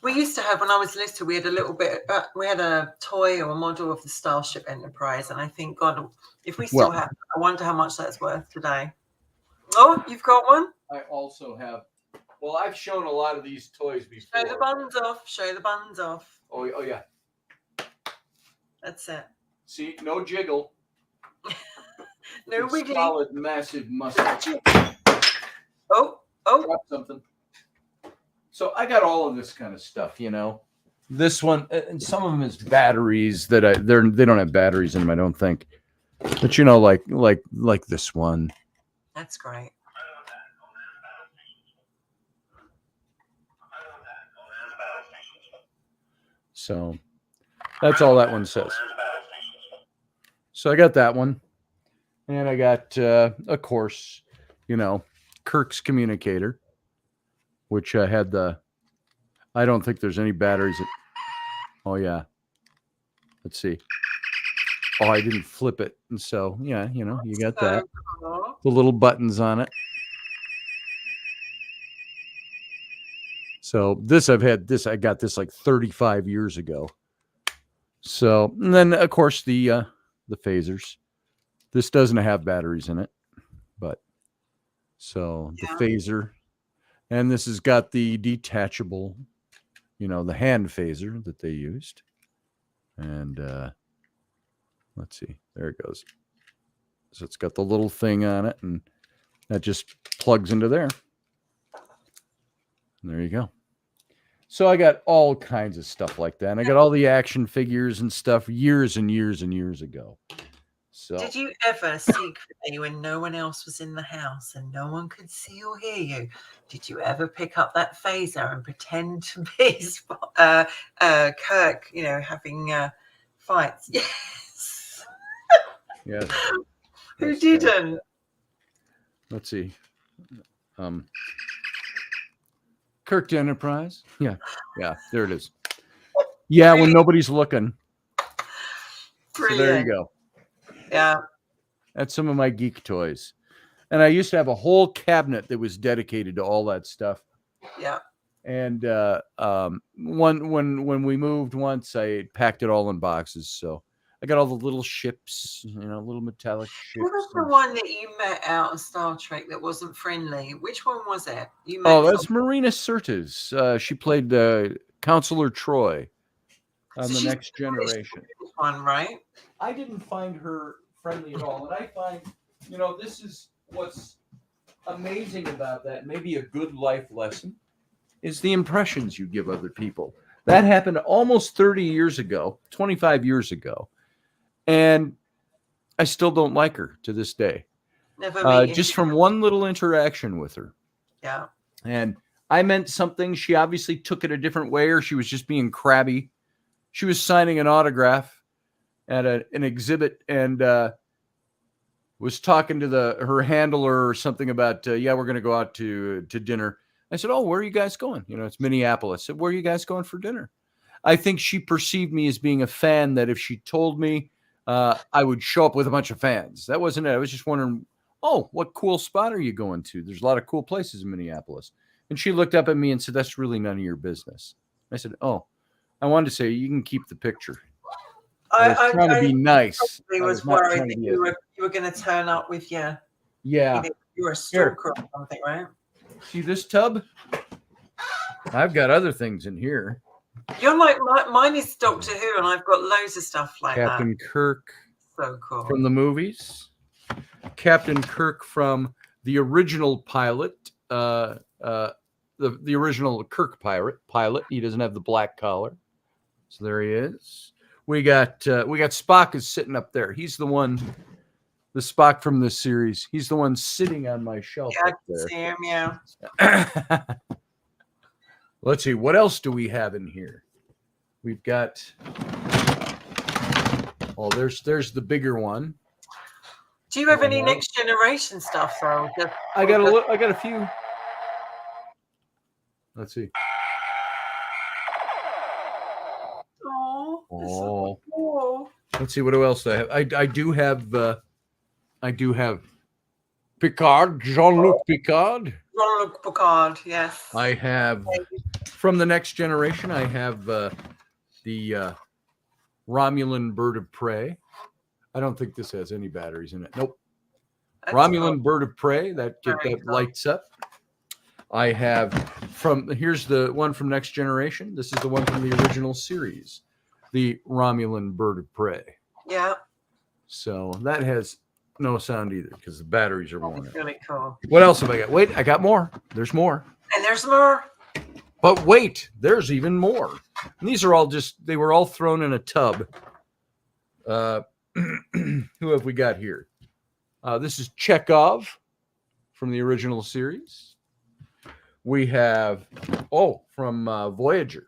D: We used to have, when I was little, we had a little bit, we had a toy or a model of the Starship Enterprise. And I think, God, if we still have, I wonder how much that's worth today. Oh, you've got one?
B: I also have. Well, I've shown a lot of these toys before.
D: Show the buns off. Show the buns off.
B: Oh yeah.
D: That's it.
B: See, no jiggle.
D: No
B: It's
D: wiggling.
B: solid, massive muscle.
D: Oh.
B: Drop something. So I got all of this kind of stuff, you know. This one, and some of them is batteries that they don't have batteries in them, I don't think. But you know, like this one.
D: That's great.
B: So that's all that one says. So I got that one. And I got, of course, you know, Kirk's communicator, which had I don't think there's any batteries. Oh, yeah. Let's see. Oh, I didn't flip it. And so, yeah, you know, you got that.
D: Cool.
B: The little buttons on it. So I got this like 35 years ago. So, and then of course the phasers. This doesn't have batteries in it, but so the phaser, and this has got the detachable, you know, the hand phaser that they used. And let's see, there it goes. So it's got the little thing on it, and that just plugs into there. And there you go. So I got all kinds of stuff like that. And I got all the action figures and stuff years and years and years ago. So
D: Did you ever secretly, when no one else was in the house and no one could see or hear you, did you ever pick up that phaser and pretend to be Kirk, you know, having fights? Yes.
B: yeah.
D: Who didn't?
B: Let's see. Kirk Enterprise. Yeah. There it is. Yeah, when nobody's looking.
D: Brilliant.
B: So there you go.
D: Yeah.
B: That's some of my geek toys. And I used to have a whole cabinet that was dedicated to all that stuff.
D: Yeah.
B: And when we moved once, I packed it all in boxes. So I got all the little ships, you know, little metallic ships.
D: What was the one that you met out of Star Trek that wasn't friendly? Which one was it? You met
B: That's Marina Sirtis. She played Counselor Troy on The Next Generation.
D: One, right?
B: I didn't find her friendly at all. And I find, you know, this is what's amazing about that, maybe a good life lesson, is the impressions you give other people. That happened almost 30 years ago, 25 years ago. And I still don't like her to this day.
D: Never
B: just from one little interaction with her.
D: Yeah.
B: And I meant something. She obviously took it a different way, or she was just being crabby. She was signing an autograph at an exhibit and was talking to her handler or something about, we're going to go out to dinner. I said, oh, where are you guys going? You know, it's Minneapolis. I said, where are you guys going for dinner? I think she perceived me as being a fan, that if she told me, I would show up with a bunch of fans. That wasn't it. I was just wondering, oh, what cool spot are you going to? There's a lot of cool places in Minneapolis. And she looked up at me and said, that's really none of your business. I said, oh, I wanted to say, you can keep the picture. I was trying to be nice.
D: I was worried that you were going to turn up with you were a stalker or something, right?
B: See this tub? I've got other things in here.
D: You're like, mine is Doctor Who, and I've got loads of stuff like
B: Captain Kirk.
D: So cool.
B: From the movies. Captain Kirk from the original pilot. The original Kirk pilot. He doesn't have the black collar. So there he is. We got Spock is sitting up there. He's the one, the Spock from this series. He's the one sitting on my shelf up there.
D: See him, yeah.
B: Let's see, what else do we have in here? We've got, there's the bigger one.
D: Do you have any Next Generation stuff though?
B: I got a few. Let's see.
D: So cool.
B: Let's see, what else do I have? I do have Picard, Jean-Luc Picard.
D: Jean-Luc Picard, yes.
B: I have from the Next Generation. I have the Romulan Bird of Prey. I don't think this has any batteries in it. Nope. That's Romulan cool. Bird of Prey that lights up. I have here's the one from Next Generation. This is the one from the original series. the Romulan bird of prey.
D: Yeah.
B: So that has no sound either because the batteries are worn out.
D: Really cool.
B: What else have I got? Wait, I got more. There's more.
D: And there's more.
B: But wait, there's even more. And these are all they were all thrown in a tub. Who have we got here? This is Chekhov from the original series. We have, from Voyager,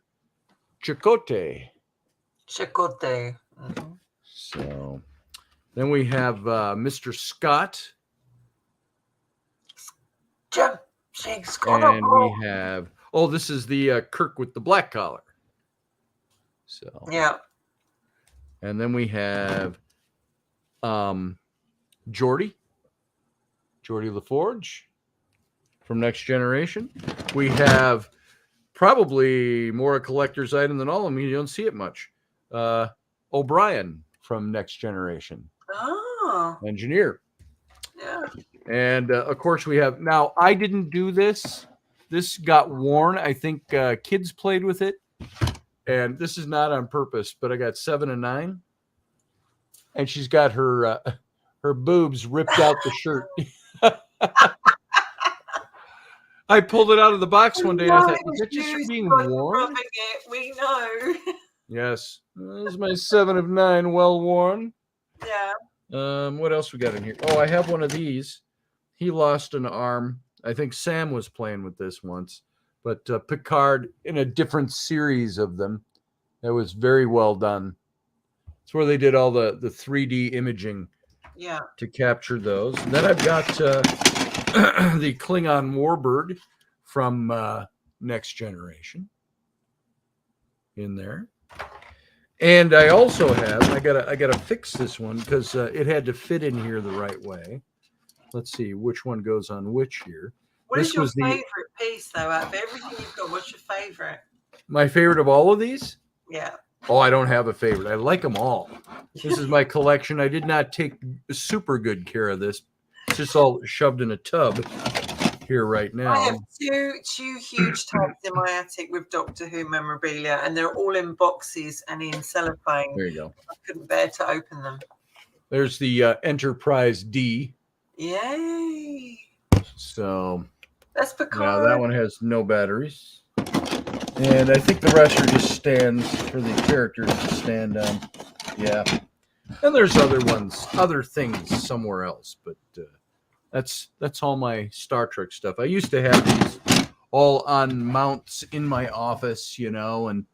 B: Chakotay.
D: Chakotay. Mm-hmm.
B: So then we have Mr. Scott.
D: And
B: we have, this is the Kirk with the black collar. So
D: yeah.
B: And then we have Geordi LaForge from Next Generation. We have probably more a collector's item than all of them. You don't see it much. O'Brien from Next Generation.
D: Oh.
B: Engineer.
D: Yeah.
B: And of course we have, now I didn't do this. This got worn. I think kids played with it. And this is not on purpose, but I got 7 and 9. And she's got her boobs ripped out the shirt. I pulled it out of the box one day and I thought, is it just being worn?
D: We know.
B: Yes. This is my 7 of 9, well worn.
D: Yeah.
B: What else we got in here? I have one of these. He lost an arm. I think Sam was playing with this once. But Picard in a different series of them. That was very well done. It's where they did all the 3D imaging to capture those. And then I've got the Klingon Warbird from Next Generation in there. And I also have, I gotta fix this one because it had to fit in here the right way. Let's see which one goes on which here.
D: What is your favorite piece, though, out of everything you've got? What's your favorite?
B: My favorite of all of these?
D: Yeah.
B: I don't have a favorite. I like them all. This is my collection. I did not take super good care of this. It's just all shoved in a tub here right now.
D: I have two huge tubs in my attic with Doctor Who memorabilia, and they're all in boxes and in cellophane.
B: There you go.
D: I couldn't bear to open them.
B: There's the Enterprise D.
D: Yay.
B: So
D: that's Picard.
B: Now that one has no batteries. And I think the rest are just stands for the characters to stand on. Yeah. And there's other things somewhere else, but that's all my Star Trek stuff. I used to have these all on mounts in my office, and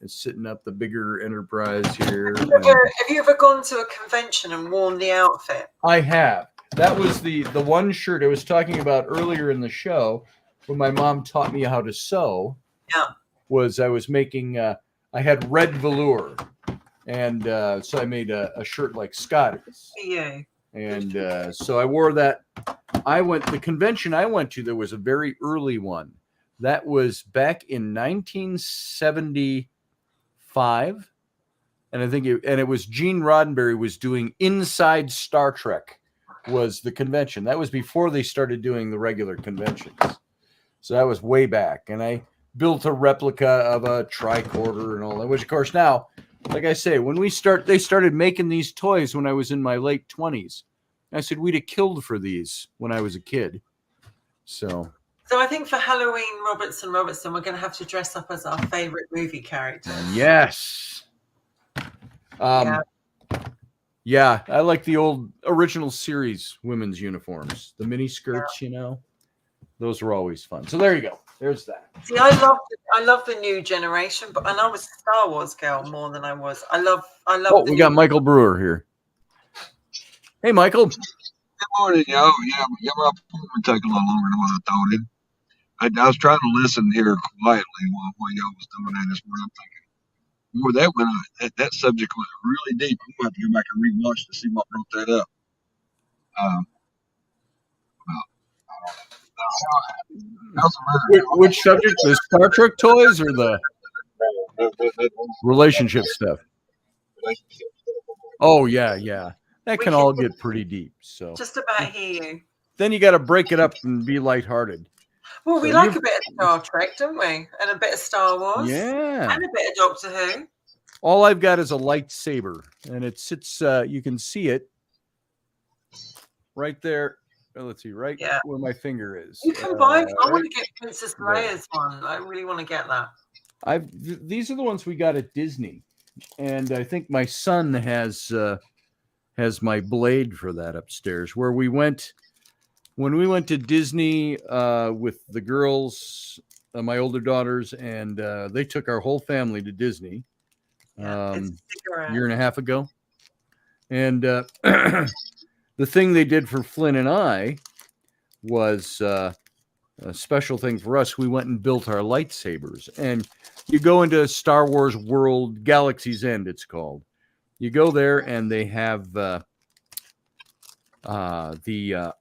B: sitting up the bigger Enterprise here.
D: Have you ever gone to a convention and worn the outfit? I
B: have. That was the one shirt I was talking about earlier in the show when my mom taught me how to sew.
D: Yeah.
B: I was making, I had red velour. And so I made a shirt like Scotty's.
D: Yeah.
B: And so I wore that. The convention I went to, there was a very early one. That was back in 1975. And I think it was Gene Roddenberry was doing Inside Star Trek was the convention. That was before they started doing the regular conventions. So that was way back. And I built a replica of a tricorder and all that, which of course now, like I say, when they started making these toys when I was in my late 20s. I said, we'd have killed for these when I was a kid. So
D: I think for Halloween, Robertson, we're going to have to dress up as our favorite movie characters.
B: Yes. Yeah, I like the old original series women's uniforms, the mini skirts, those were always fun. So there you go. There's that.
D: See, I love the new generation, and I was a Star Wars girl more than I was. I love.
B: We got Michael Brewer here. Hey, Michael.
E: Good morning, yo. Yeah, my appointment took a little longer than what I thought it. I was trying to listen here quietly while y'all was doing that this morning. I'm thinking, boy, that subject was really deep. I'm going to have to go back and rewatch to see what brought that up.
B: Which subject? The Star Trek toys or the relationship stuff? Oh, yeah. That can all get pretty deep. So
D: just about hear you.
B: Then you got to break it up and be lighthearted.
D: Well, we like a bit of Star Trek, don't we? And a bit of Star Wars.
B: Yeah.
D: And a bit of Doctor Who.
B: All I've got is a lightsaber, and it sits. You can see it right there. Let's see, right where my finger is.
D: You can buy. I
B: right
D: want to get Princess
B: there.
D: Leia's one. I really want to get that.
B: These are the ones we got at Disney, and I think my son has my blade for that upstairs. Where we went when we went to Disney with the girls, my older daughters, and they took our whole family to Disney a year and a half ago, and the thing they did for Flynn and I was a special thing for us. We went and built our lightsabers, and you go into Star Wars World, Galaxy's End, it's called. You go there, and they have the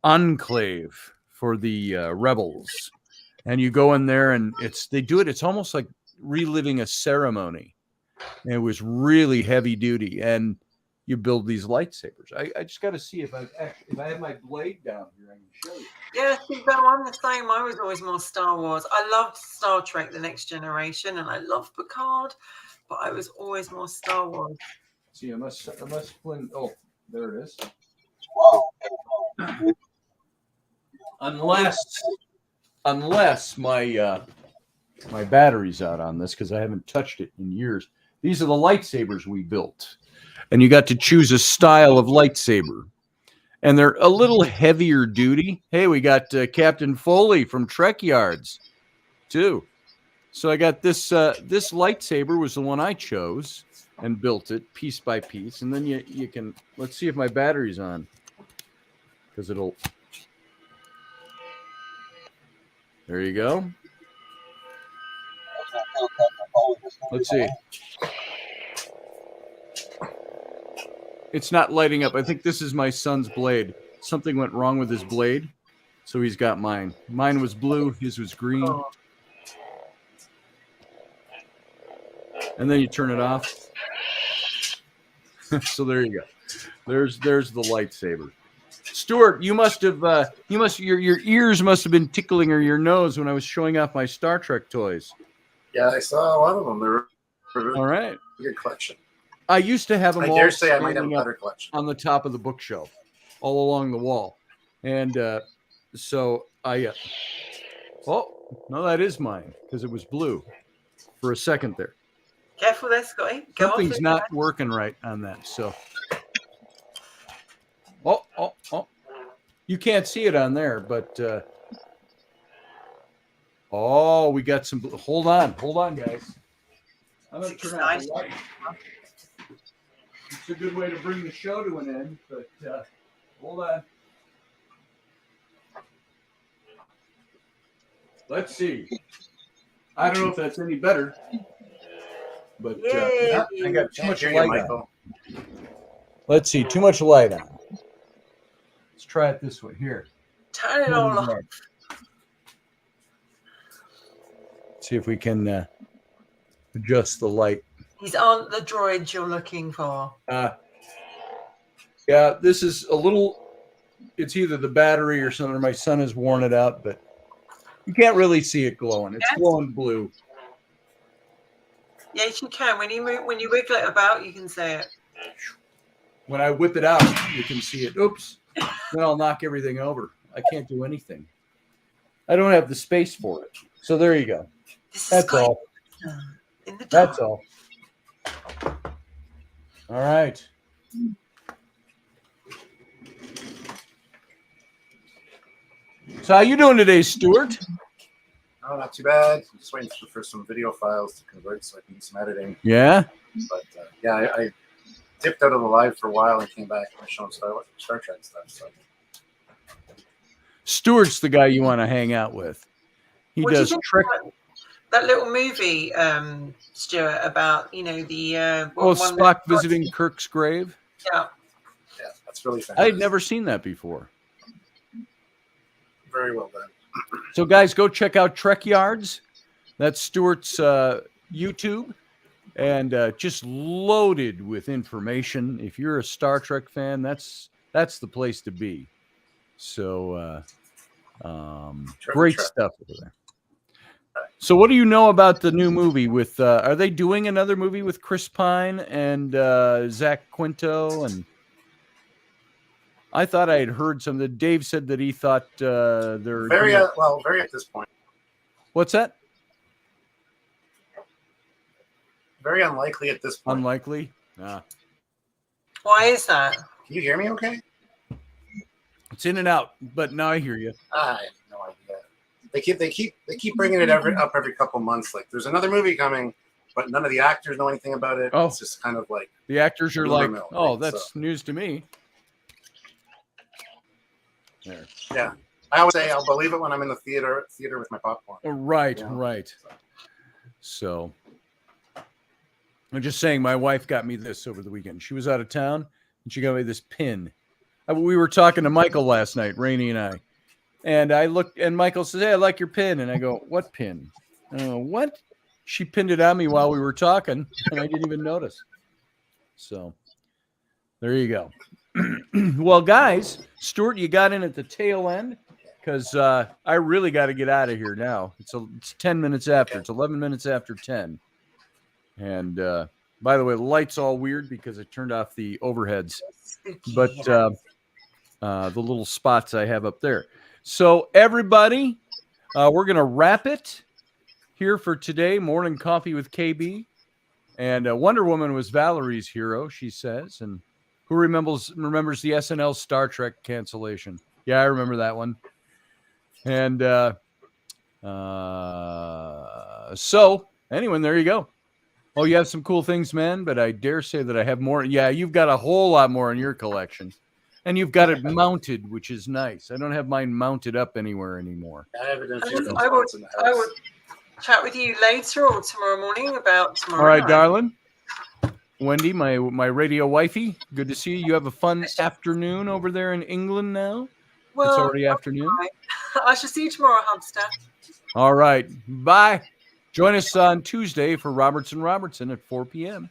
B: enclave for the rebels, and you go in there, and it's almost like reliving a ceremony. And it was really heavy duty, and you build these lightsabers. I just got to see if I have my blade down here, I can show you.
D: Yeah, see, Bill, I'm the same. I was always more Star Wars. I loved Star Trek: The Next Generation, and I loved Picard, but I was always more Star Wars.
B: See, I must blend. Oh, there it is. Unless my my battery's out on this, because I haven't touched it in years. These are the lightsabers we built. And you got to choose a style of lightsaber. And they're a little heavier duty. Hey, we got Captain Foley from Trek Yards, too. So I got this lightsaber was the one I chose and built it piece by piece. And then you can, let's see if my battery's on. Because it'll, there you go. Let's see. It's not lighting up. I think this is my son's blade. Something went wrong with his blade, so he's got mine. Mine was blue, his was green. And then you turn it off. So there you go. There's the lightsaber. Stuart, you must have your ears must have been tickling, or your nose, when I was showing off my Star Trek toys.
F: Yeah, I saw a lot of them. They're
B: all right.
F: A good collection.
B: I used to have them all
F: I dare say I might have a better collection
B: on the top of the bookshelf, all along the wall. And so I, oh, no, that is mine, because it was blue for a second there.
D: Careful there, Scotty.
B: Something's not working right on that. So, oh. You can't see it on there, but, oh, we got some, hold on, guys. I'm going to turn off the light. It's a good way to bring the show to an end, but hold on. Let's see. I don't know if that's any better, but I got too much light on. Let's see, too much light on. Let's try it this way. Here.
D: Turn it all off.
B: See if we can adjust the light.
D: These aren't the droids you're looking for.
B: Yeah, this is a little, it's either the battery or something, or my son has worn it out, but you can't really see it glowing. It's glowing blue.
D: Yes, you can. When you wiggle it about, you can see it.
B: When I whip it out, you can see it. Oops. Then I'll knock everything over. I can't do anything. I don't have the space for it. So there you go. That's all. That's all. All right. So how you doing today, Stuart?
F: Oh, not too bad. I'm just waiting for some video files to convert so I can do some editing.
B: Yeah?
F: But yeah, I dipped out of the live for a while and came back and showing Star Trek stuff. So.
B: Stuart's the guy you want to hang out with. He does Trek.
D: That little movie, Stuart, about the
B: Spock visiting Kirk's grave.
D: Yeah,
F: that's really fantastic.
B: I had never seen that before.
F: Very well done.
B: So, guys, go check out Trek Yards. That's Stuart's YouTube, and just loaded with information. If you're a Star Trek fan, that's the place to be. So, great stuff over there. So what do you know about the new movie with, are they doing another movie with Chris Pine and Zach Quinto? And I thought I had heard something. Dave said that he thought they're
F: very at this point.
B: What's that?
F: Very unlikely at this point.
B: Unlikely?
D: Why is that?
F: Can you hear me okay?
B: It's in and out, but now I hear you.
F: I have no idea. They keep bringing it up every couple months. Like there's another movie coming, but none of the actors know anything about it.
B: Oh.
F: It's just kind of like
B: The actors are like,
F: mill,
B: oh,
F: right?
B: that's news to me.
F: There. Yeah. I always say I'll believe it when I'm in the theater with my popcorn.
B: Right,
F: You know?
B: right. So I'm just saying, my wife got me this over the weekend. She was out of town, and she got me this pin. We were talking to Michael last night, Rainey and I. And I looked, and Michael says, "Hey, I like your pin." And I go, "What pin?" What? She pinned it on me while we were talking, and I didn't even notice. So there you go. Well, guys, Stuart, you got in at the tail end because I really got to get out of here now. It's 10 minutes after. It's 11 minutes after 10. And by the way, the light's all weird because I turned off the overheads, but the little spots I have up there. So everybody, we're going to wrap it here for today. Morning Coffee with KB. And Wonder Woman was Valerie's hero, she says. And who remembers the SNL Star Trek cancellation? Yeah, I remember that one. And so anyway, there you go. Oh, you have some cool things, man, but I dare say that I have more. Yeah, you've got a whole lot more in your collection. And you've got it mounted, which is nice. I don't have mine mounted up anywhere anymore.
D: I will chat with you later or tomorrow morning about tomorrow
B: All right,
D: night.
B: darling. Wendy, my radio wifey, good to see you. You have a fun afternoon over there in England now?
D: Well,
B: it's already afternoon.
D: I shall see you tomorrow, Hubster.
B: All right. Bye. Join us on Tuesday for Robertson at 4 p.m.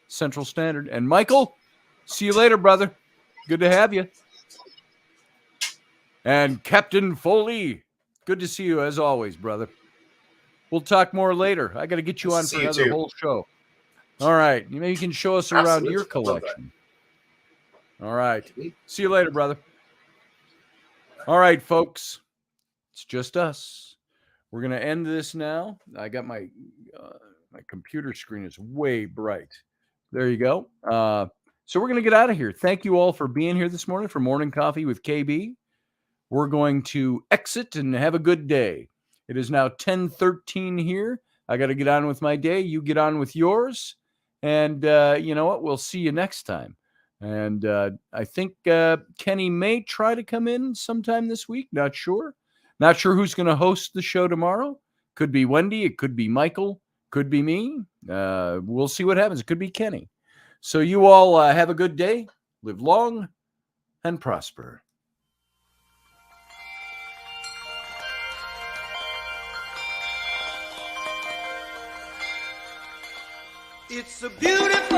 B: Central Standard. And Michael, see you later, brother. Good to have you. And Captain Foley, good to see you as always, brother. We'll talk more later. I got to get you on for another whole show. All right. Maybe you can show us around your collection. All right. See you later, brother. All right, folks. It's just us. We're going to end this now. I got my computer screen is way bright. There you go. So we're going to get out of here. Thank you all for being here this morning for Morning Coffee with KB. We're going to exit and have a good day. It is now 10:13 here. I got to get on with my day. You get on with yours. And you know what? We'll see you next time. And I think Kenny may try to come in sometime this week. Not sure. Not sure who's going to host the show tomorrow. Could be Wendy. It could be Michael. Could be me. We'll see what happens. It could be Kenny. So you all have a good day. Live long and prosper.
A: It's a beautiful